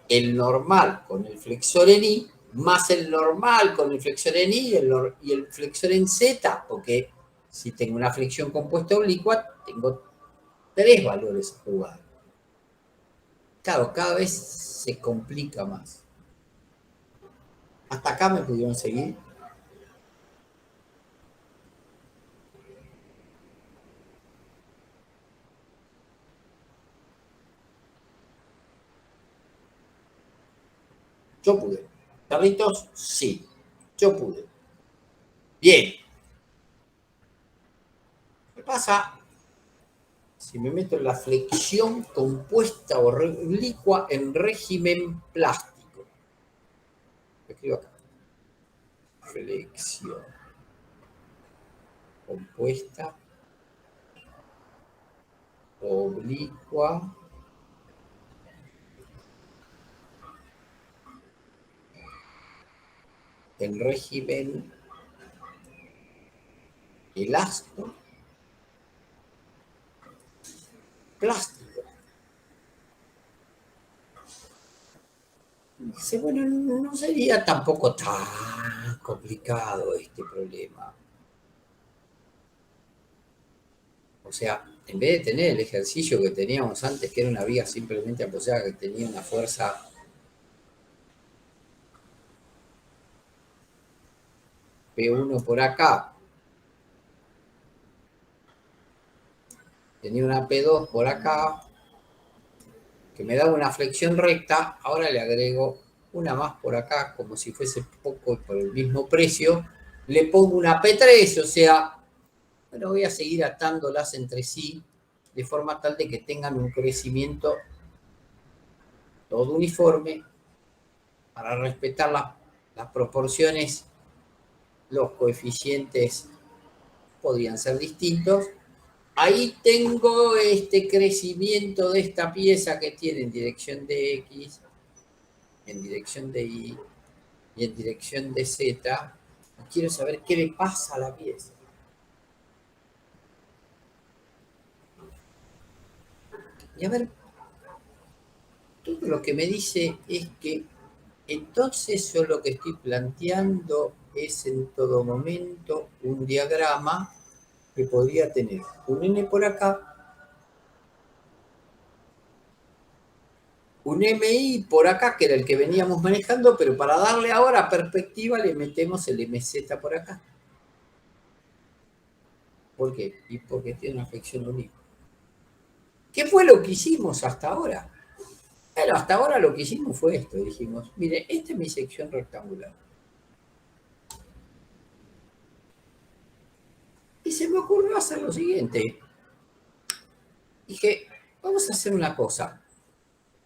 el normal con el flexor en I, más el normal con el flexor en I y el flexor en Z, porque si tengo una flexión compuesta oblicua, tengo 3 valores a jugar. Claro, cada vez se complica más. ¿Hasta acá me pudieron seguir? Yo pude. Carlitos, sí. Yo pude. Bien. ¿Qué pasa si me meto en la flexión compuesta oblicua en régimen plástico? Lo escribo acá. Flexión compuesta oblicua en régimen elástico plástico. Dice, bueno, no sería tampoco tan complicado este problema. O sea, en vez de tener el ejercicio que teníamos antes, que era una viga simplemente apoyada, que tenía una fuerza P1 por acá, tenía una P2 por acá, que me daba una flexión recta, ahora le agrego una más por acá, como si fuese poco por el mismo precio, le pongo una P3, o sea, bueno, voy a seguir atándolas entre sí, de forma tal de que tengan un crecimiento todo uniforme, para respetar las proporciones, los coeficientes podrían ser distintos. Ahí tengo este crecimiento de esta pieza que tiene en dirección de X, en dirección de Y y en dirección de Z. Quiero saber qué le pasa a la pieza. Y a ver, todo lo que me dice es que entonces yo lo que estoy planteando es en todo momento un diagrama que podría tener un N por acá, un MI por acá, que era el que veníamos manejando, pero para darle ahora perspectiva le metemos el MZ por acá. ¿Por qué? Y porque tiene una flexión única. ¿Qué fue lo que hicimos hasta ahora? Bueno, hasta ahora lo que hicimos fue esto. Dijimos, mire, esta es mi sección rectangular. Y se me ocurrió hacer lo siguiente. Dije, vamos a hacer una cosa.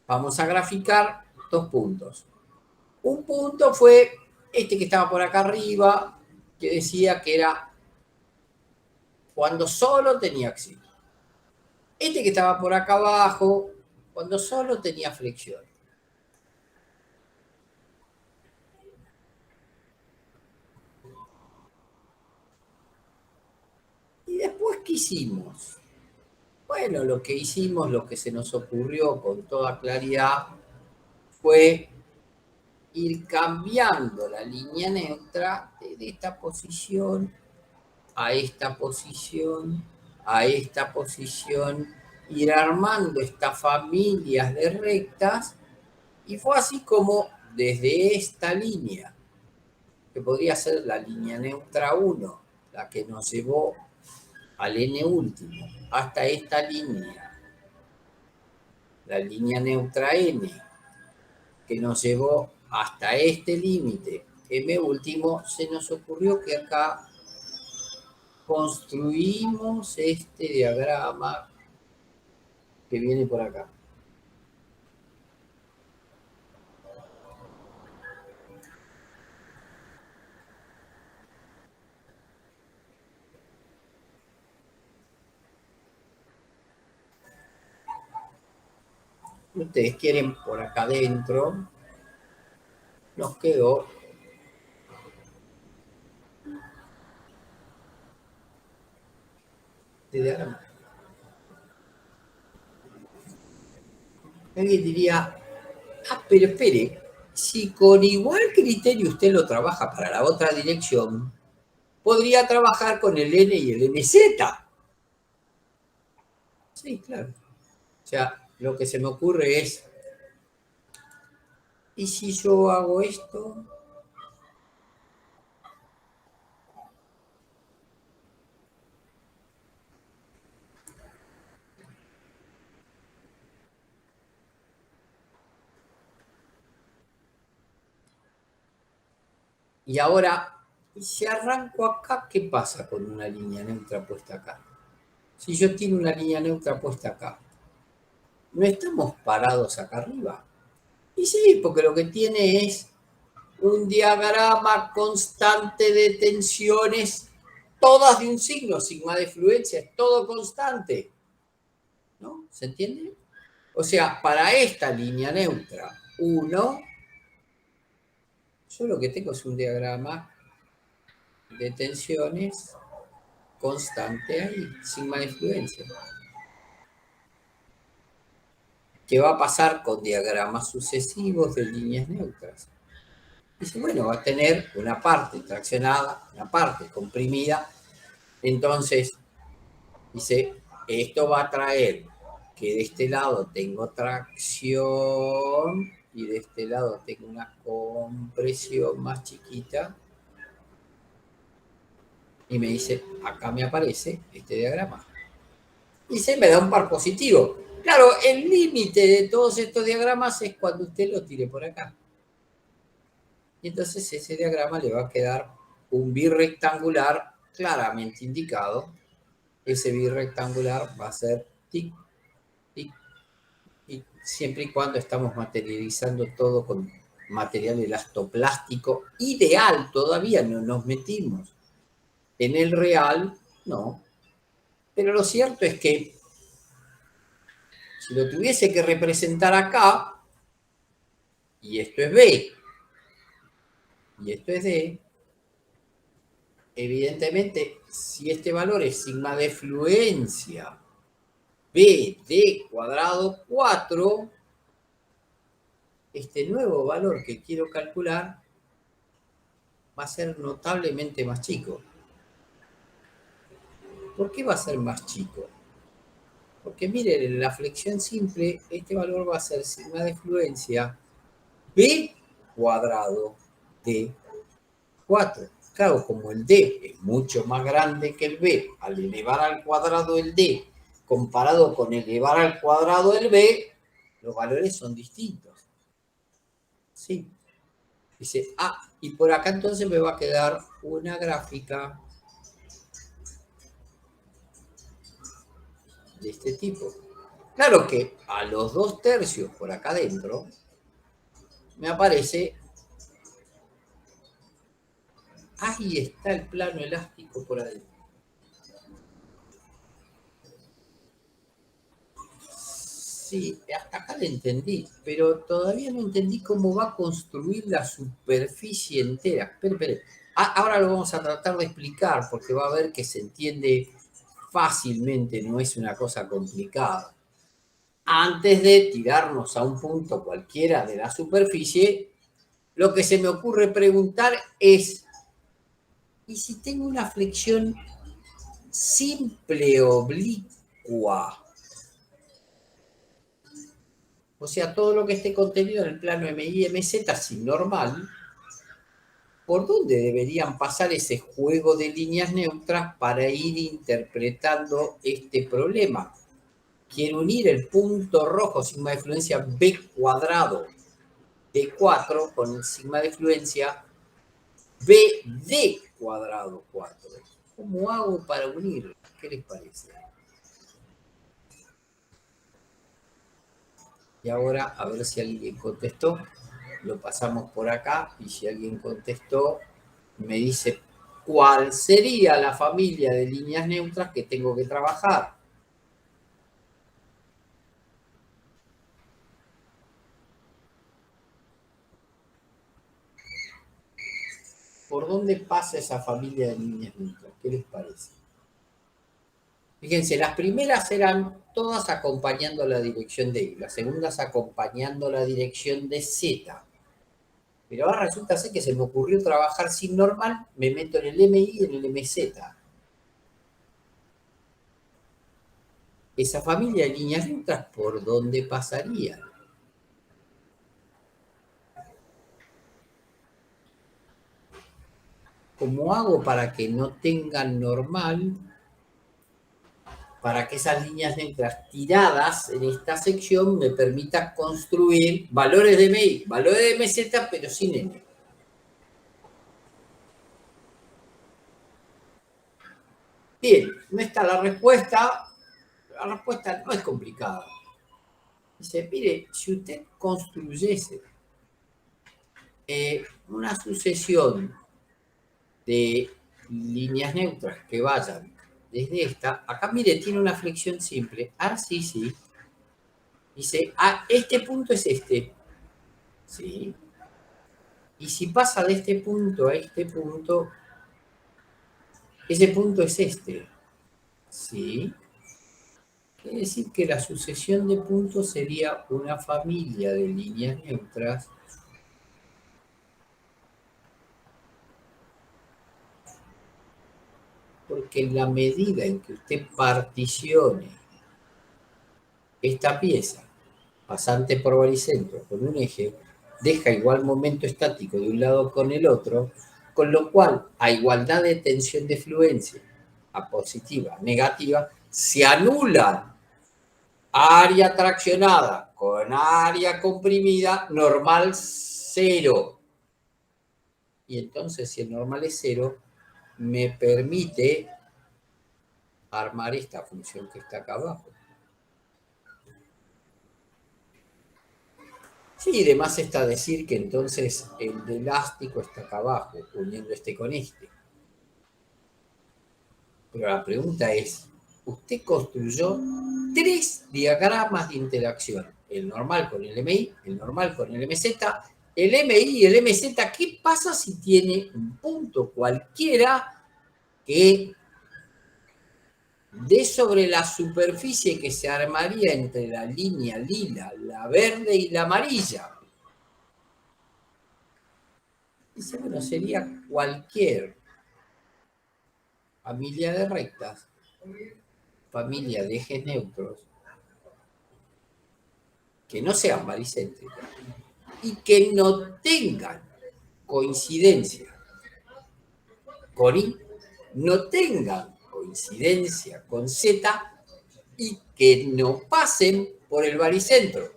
Vamos a graficar 2 puntos. Un punto fue este que estaba por acá arriba, que decía que era cuando solo tenía axis. Este que estaba por acá abajo, cuando solo tenía flexión. ¿Y después qué hicimos? Bueno, lo que hicimos, lo que se nos ocurrió con toda claridad, fue ir cambiando la línea neutra de esta posición a esta posición, a esta posición, ir armando estas familias de rectas, y fue así como desde esta línea, que podría ser la línea neutra 1, la que nos llevó al n último, hasta esta línea, la línea neutra n, que nos llevó hasta este límite, m último, se nos ocurrió que acá construimos este diagrama que viene por acá. Ustedes quieren por acá adentro, nos quedó diagrama. Alguien diría, pero espere, si con igual criterio usted lo trabaja para la otra dirección, podría trabajar con el N y el MZ. Sí, claro. O sea, lo que se me ocurre es, ¿y si yo hago esto? Y ahora, si arranco acá, ¿qué pasa con una línea neutra puesta acá? Si yo tengo una línea neutra puesta acá, ¿no estamos parados acá arriba? Y sí, porque lo que tiene es un diagrama constante de tensiones, todas de un signo, sigma de fluencia, es todo constante. ¿No? ¿Se entiende? O sea, para esta línea neutra 1, yo lo que tengo es un diagrama de tensiones constante ahí, sigma de fluencia. ¿Qué va a pasar con diagramas sucesivos de líneas neutras? Dice, bueno, va a tener una parte traccionada, una parte comprimida. Entonces, dice, esto va a traer que de este lado tengo tracción y de este lado tengo una compresión más chiquita. Y me dice, acá me aparece este diagrama. Y se me da un par positivo. Claro, el límite de todos estos diagramas es cuando usted lo tire por acá. Y entonces ese diagrama le va a quedar un birrectangular claramente indicado. Ese birrectangular va a ser tic, tic, tic, siempre y cuando estamos materializando todo con material elastoplástico ideal. Todavía no nos metimos. En el real, no. Pero lo cierto es que si lo tuviese que representar acá, y esto es B, y esto es D, evidentemente, si este valor es sigma de fluencia B D cuadrado 4, este nuevo valor que quiero calcular va a ser notablemente más chico. ¿Por qué va a ser más chico? Porque miren, en la flexión simple, este valor va a ser sigma de fluencia B cuadrado D 4. Claro, como el D es mucho más grande que el B, al elevar al cuadrado el D comparado con elevar al cuadrado el B, los valores son distintos. Sí. Dice, y por acá entonces me va a quedar una gráfica de este tipo. Claro que a los 2/3 por acá adentro me aparece, ahí está el plano elástico por adentro. Sí, hasta acá lo entendí, pero todavía no entendí cómo va a construir la superficie entera. Espere. Ahora lo vamos a tratar de explicar porque va a ver que se entiende fácilmente, no es una cosa complicada. Antes de tirarnos a un punto cualquiera de la superficie, lo que se me ocurre preguntar es, ¿y si tengo una flexión simple oblicua? O sea, todo lo que esté contenido en el plano MI y MZ sin normal, ¿por dónde deberían pasar ese juego de líneas neutras para ir interpretando este problema? Quiero unir el punto rojo, sigma de fluencia B cuadrado de 4 con el sigma de fluencia BD cuadrado 4. ¿Cómo hago para unir? ¿Qué les parece? Y ahora a ver si alguien contestó. Lo pasamos por acá y si alguien contestó, me dice cuál sería la familia de líneas neutras que tengo que trabajar. ¿Por dónde pasa esa familia de líneas neutras? ¿Qué les parece? Fíjense, las primeras eran todas acompañando la dirección de Y, las segundas acompañando la dirección de Z. Pero ahora resulta ser que se me ocurrió trabajar sin normal, me meto en el MI y en el MZ. Esa familia de líneas neutras, ¿por dónde pasaría? ¿Cómo hago para que no tengan normal? Para que esas líneas neutras tiradas en esta sección me permitan construir valores de MI, valores de MZ, pero sin N. Bien, no está la respuesta. La respuesta no es complicada. Dice, mire, si usted construyese una sucesión de líneas neutras que vayan desde esta, acá mire, tiene una flexión simple, así, sí. Dice, este punto es este, ¿sí? Y si pasa de este punto a este punto, ese punto es este, ¿sí? Quiere decir que la sucesión de puntos sería una familia de líneas neutras porque en la medida en que usted particione esta pieza pasante por baricentro con un eje, deja igual momento estático de un lado con el otro, con lo cual a igualdad de tensión de fluencia, a positiva, a negativa, se anulan área traccionada con área comprimida, normal cero. Y entonces, si el normal es cero, me permite armar esta función que está acá abajo. Sí, y demás está decir que entonces el de elástico está acá abajo, uniendo este con este. Pero la pregunta es, usted construyó 3 diagramas de interacción. El normal con el MI, el normal con el MZ, el MI y el MZ. ¿Qué pasa si tiene un punto cualquiera que dé sobre la superficie que se armaría entre la línea lila, la verde y la amarilla? Dice, bueno, sería cualquier familia de rectas, familia de ejes neutros, que no sean baricéntricas y que no tengan coincidencia con I, no tengan coincidencia con Z y que no pasen por el baricentro.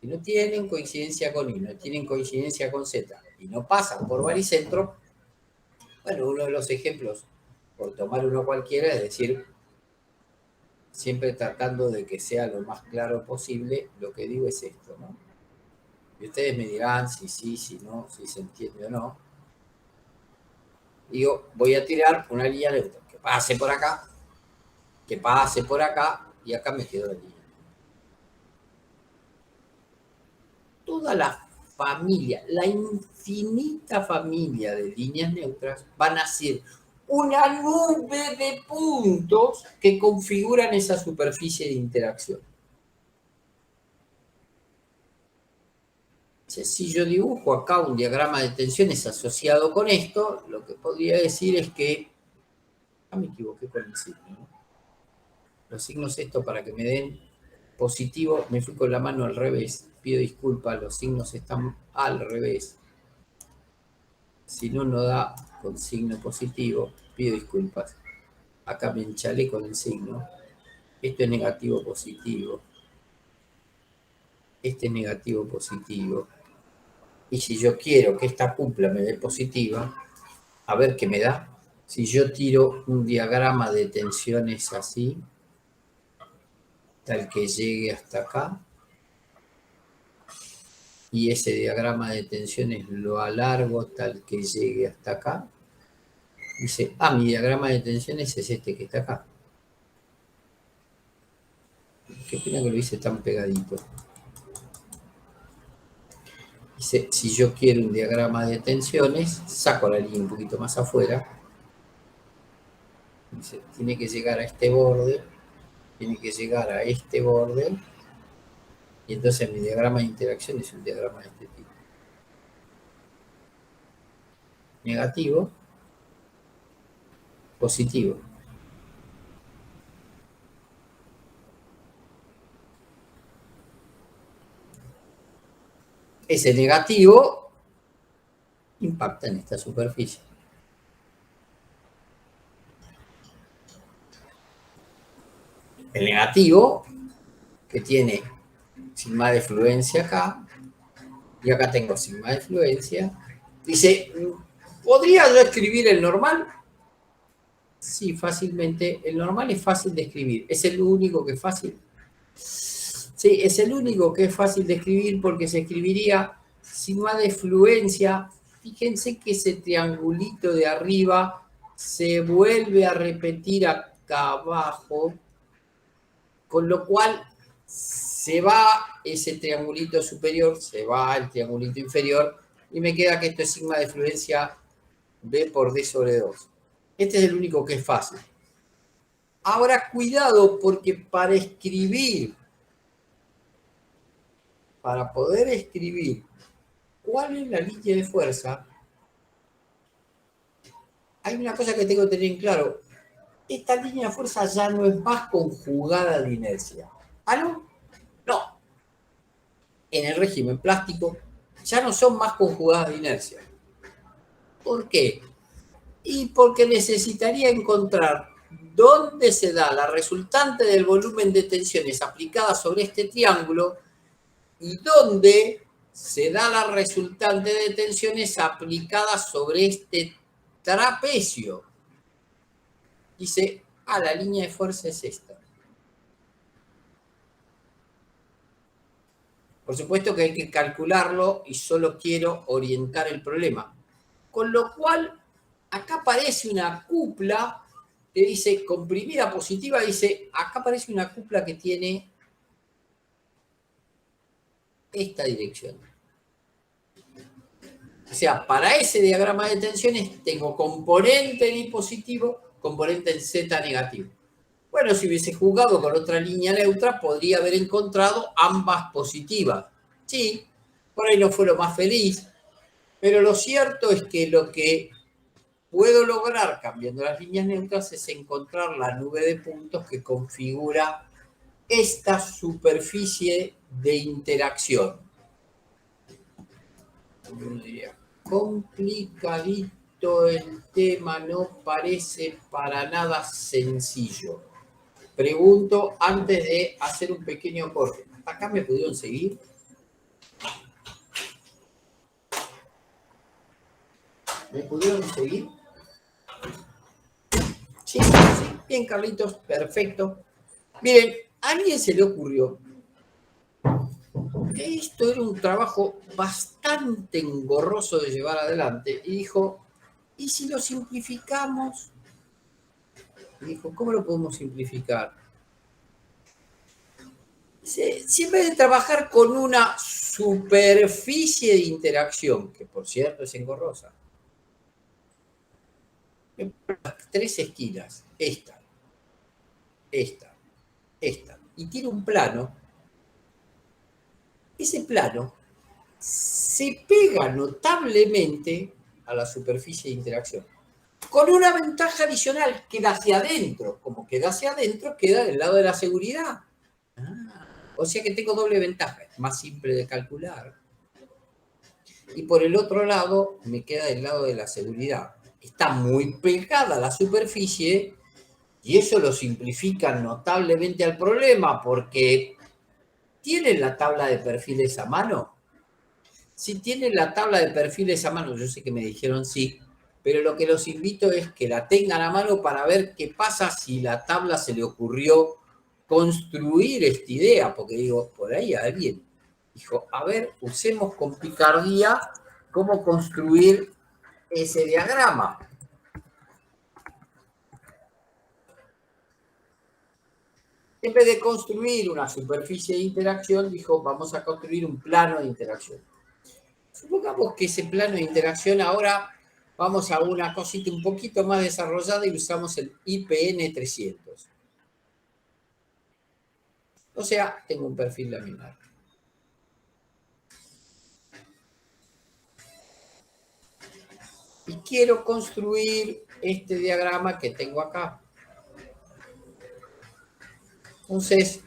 Si no tienen coincidencia con I, no tienen coincidencia con Z y no pasan por baricentro, bueno, uno de los ejemplos, por tomar uno cualquiera, es decir, siempre tratando de que sea lo más claro posible, lo que digo es esto, ¿no? Y ustedes me dirán si sí, si no, si se entiende o no. Digo, voy a tirar una línea neutra, que pase por acá, que pase por acá, y acá me quedó la línea. Toda la familia, la infinita familia de líneas neutras van a ser una nube de puntos que configuran esa superficie de interacción. Si yo dibujo acá un diagrama de tensiones asociado con esto, lo que podría decir es que... me equivoqué con el signo, ¿no? Los signos esto para que me den positivo, me fui con la mano al revés. Pido disculpas, los signos están al revés. Si no, no da con signo positivo, pido disculpas. Acá me enchalé con el signo. Esto es negativo positivo. Este es negativo positivo. Y si yo quiero que esta cupla me dé positiva, a ver qué me da. Si yo tiro un diagrama de tensiones así, tal que llegue hasta acá, y ese diagrama de tensiones lo alargo tal que llegue hasta acá, dice, mi diagrama de tensiones es este que está acá. Qué pena que lo hice tan pegadito. Dice, si yo quiero un diagrama de tensiones, saco la línea un poquito más afuera, tiene que llegar a este borde, tiene que llegar a este borde, y entonces mi diagrama de interacción es un diagrama de este tipo. Negativo, positivo. Ese negativo impacta en esta superficie. El negativo, que tiene sigma de fluencia acá, y acá tengo sigma de fluencia, dice, ¿podría yo escribir el normal? Sí, fácilmente. El normal es fácil de escribir. ¿Es el único que es fácil? Sí, es el único que es fácil de escribir porque se escribiría sigma de fluencia. Fíjense que ese triangulito de arriba se vuelve a repetir acá abajo, con lo cual se va ese triangulito superior, se va el triangulito inferior, y me queda que esto es sigma de fluencia B por D sobre 2. Este es el único que es fácil. Ahora, cuidado, porque para escribir, para poder escribir cuál es la línea de fuerza, hay una cosa que tengo que tener en claro. Esta línea de fuerza ya no es más conjugada de inercia. ¿Ah, no? No. En el régimen plástico ya no son más conjugadas de inercia. ¿Por qué? Y porque necesitaría encontrar dónde se da la resultante del volumen de tensiones aplicada sobre este triángulo y dónde se da la resultante de tensiones aplicadas sobre este trapecio. Dice, la línea de fuerza es esta. Por supuesto que hay que calcularlo y solo quiero orientar el problema. Con lo cual, acá aparece una cupla que dice comprimida positiva, dice, acá aparece una cupla que tiene esta dirección. O sea, para ese diagrama de tensiones tengo componente en Y positivo, componente en Z negativo. Bueno, si hubiese jugado con otra línea neutra, podría haber encontrado ambas positivas. Sí, por ahí no fue lo más feliz, pero lo cierto es que lo que puedo lograr cambiando las líneas neutras es encontrar la nube de puntos que configura esta superficie de interacción. Uno diría, complicadito el tema, no parece para nada sencillo. Pregunto antes de hacer un pequeño corte. ¿Acá me pudieron seguir? ¿Me pudieron seguir? Sí, sí, bien, Carlitos, perfecto. Miren, a alguien se le ocurrió que esto era un trabajo bastante engorroso de llevar adelante y dijo, ¿y si lo simplificamos? Y dijo, ¿cómo lo podemos simplificar? Si en vez de trabajar con una superficie de interacción, que por cierto es engorrosa, tres esquinas, esta, y tiene un plano, ese plano se pega notablemente a la superficie de interacción. Con una ventaja adicional, queda hacia adentro. Como queda hacia adentro, queda del lado de la seguridad. O sea que tengo doble ventaja, es más simple de calcular. Y por el otro lado, me queda del lado de la seguridad. Está muy pegada a la superficie y eso lo simplifica notablemente al problema porque ¿tienen la tabla de perfiles a mano? Si tienen la tabla de perfiles a mano, yo sé que me dijeron sí, pero lo que los invito es que la tengan a mano para ver qué pasa si la tabla se le ocurrió construir esta idea, porque digo, por ahí alguien dijo, a ver, usemos con picardía cómo construir ese diagrama. En vez de construir una superficie de interacción, dijo, vamos a construir un plano de interacción. Supongamos que ese plano de interacción ahora Vamos a una cosita un poquito más desarrollada y usamos el IPN 300. O sea, tengo un perfil laminar. Y quiero construir este diagrama que tengo acá. Entonces,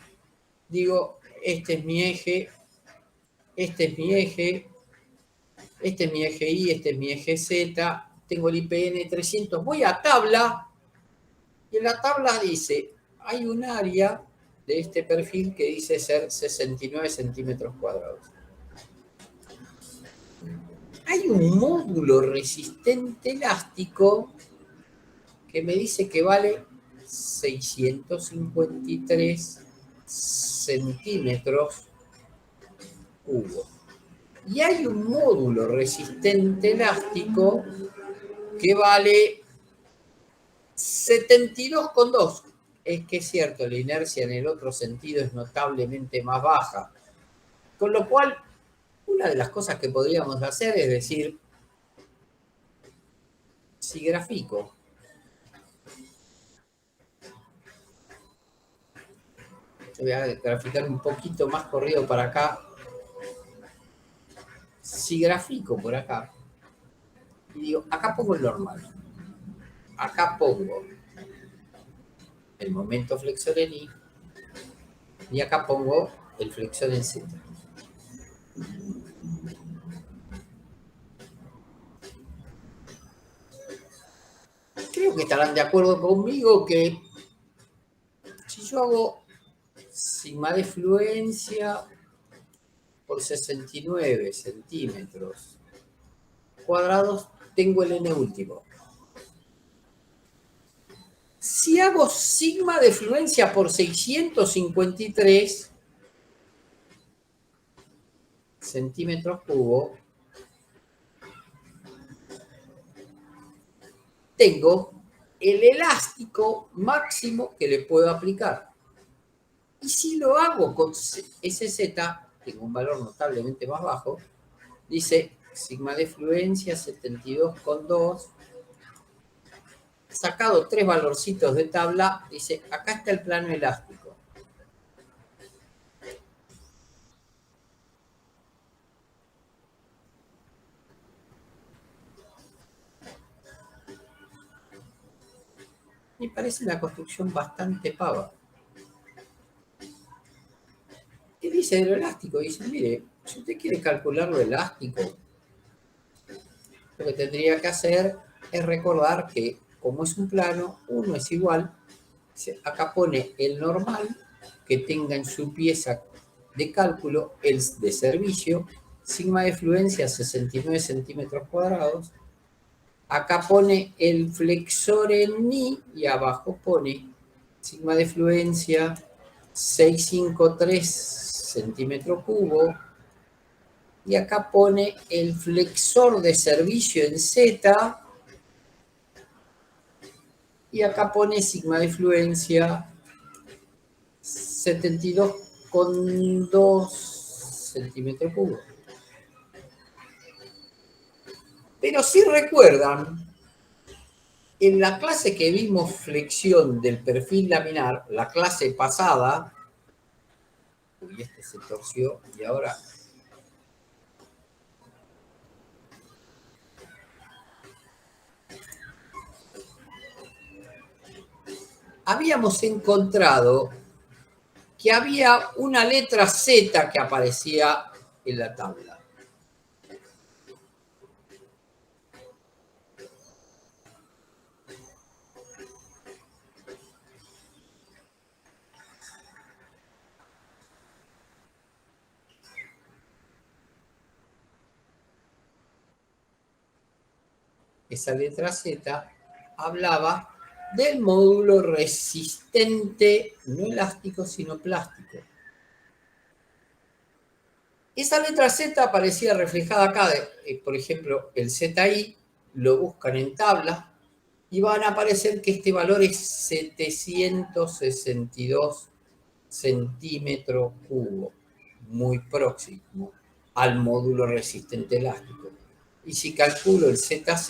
digo, este es mi eje, este es mi eje, este es mi eje Y, este es mi eje Z, tengo el IPN 300, voy a tabla, y en la tabla dice, hay un área de este perfil que dice ser 69 centímetros cuadrados. Hay un módulo resistente elástico que me dice que vale 653 centímetros cubos. Y hay un módulo resistente elástico que vale 72,2. Es que es cierto, la inercia en el otro sentido es notablemente más baja. Con lo cual, una de las cosas que podríamos hacer es decir, si grafico voy a graficar un poquito más corrido para acá. Si grafico por acá, y digo, acá pongo el normal, acá pongo el momento flexor en Y, y acá pongo el flexor en Z. Creo que estarán de acuerdo conmigo que si yo hago sigma de fluencia por 69 centímetros cuadrados, tengo el n último. Si hago sigma de fluencia por 653 centímetros cubos, tengo el elástico máximo que le puedo aplicar. Y si lo hago con SZ, tengo un valor notablemente más bajo, dice sigma de fluencia 72,2, sacado 3 valorcitos de tabla, dice, acá está el plano elástico. Me parece una construcción bastante pava. ¿Qué dice de lo elástico? Dice, mire, si usted quiere calcular lo elástico, lo que tendría que hacer es recordar que, como es un plano, uno es igual. Acá pone el normal que tenga en su pieza de cálculo el de servicio, sigma de fluencia 69 centímetros cuadrados. Acá pone el flexor en Ni y abajo pone sigma de fluencia 653 centímetros cubos. Y acá pone el flexor de servicio en Z. Y acá pone sigma de fluencia 72,2 centímetros cubos. Pero si recuerdan, en la clase que vimos flexión del perfil laminar, la clase pasada, uy, este se torció y ahora habíamos encontrado que había una letra Z que aparecía en la tabla. Esa letra Z hablaba del módulo resistente, no elástico, sino plástico. Esa letra Z aparecía reflejada acá, por ejemplo, el ZI, lo buscan en tabla, y van a aparecer que este valor es 762 centímetros cubos, muy próximo al módulo resistente elástico. Y si calculo el ZZ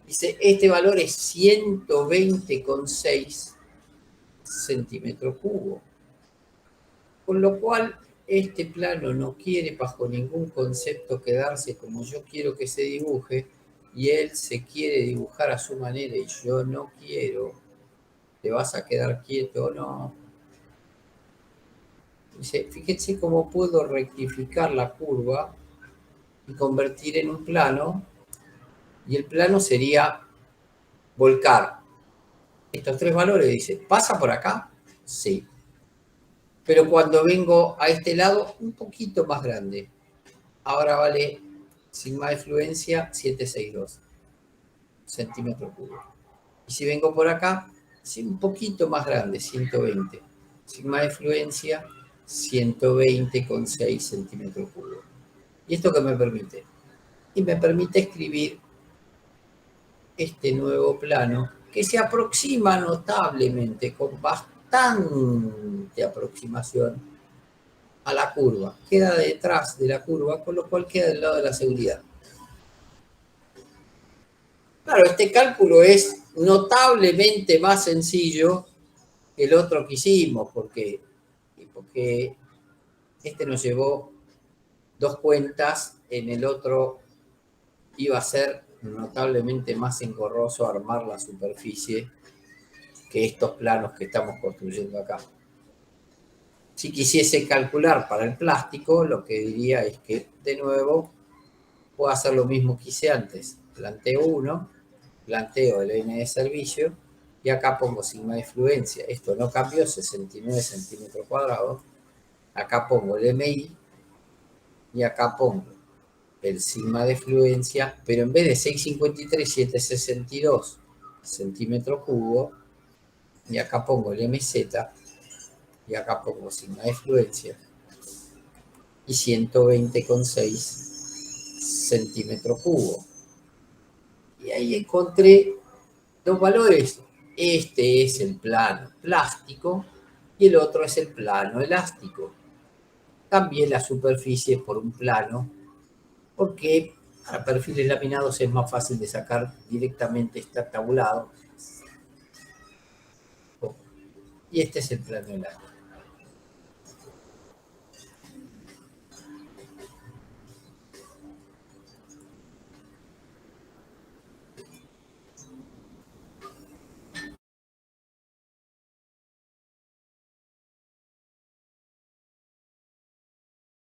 Dice, este valor es 120,6 centímetros cúbicos. Con lo cual, este plano no quiere bajo ningún concepto quedarse como yo quiero que se dibuje, y él se quiere dibujar a su manera y yo no quiero. ¿Te vas a quedar quieto o no? Dice, fíjense cómo puedo rectificar la curva y convertir en un plano, y el plano sería volcar estos tres valores. Dice, ¿pasa por acá? Sí. Pero cuando vengo a este lado, un poquito más grande. Ahora vale sigma de fluencia 762 centímetros cúbicos. Y si vengo por acá, sí, un poquito más grande, 120. Sigma de fluencia 120,6 centímetros cúbicos. ¿Y esto qué me permite? Y me permite escribir este nuevo plano que se aproxima notablemente, con bastante aproximación a la curva. Queda detrás de la curva, con lo cual queda del lado de la seguridad. Claro, este cálculo es notablemente más sencillo que el otro que hicimos, porque este nos llevó 2 cuentas, en el otro iba a ser notablemente más engorroso armar la superficie que estos planos que estamos construyendo acá. Si quisiese calcular para el plástico, lo que diría es que, de nuevo, puedo hacer lo mismo que hice antes. Planteo 1, planteo el N de servicio, y acá pongo sigma de fluencia. Esto no cambió, 69 centímetros cuadrados. Acá pongo el MI, y acá pongo el sigma de fluencia, pero en vez de 653, 762 centímetros cúbicos, y acá pongo el MZ, y acá pongo sigma de fluencia, y 120,6 centímetros cúbicos. Y ahí encontré dos valores. Este es el plano plástico y el otro es el plano elástico. Cambié la superficie por un plano porque para perfiles laminados es más fácil de sacar directamente, está tabulado. Y este es el plano elástico.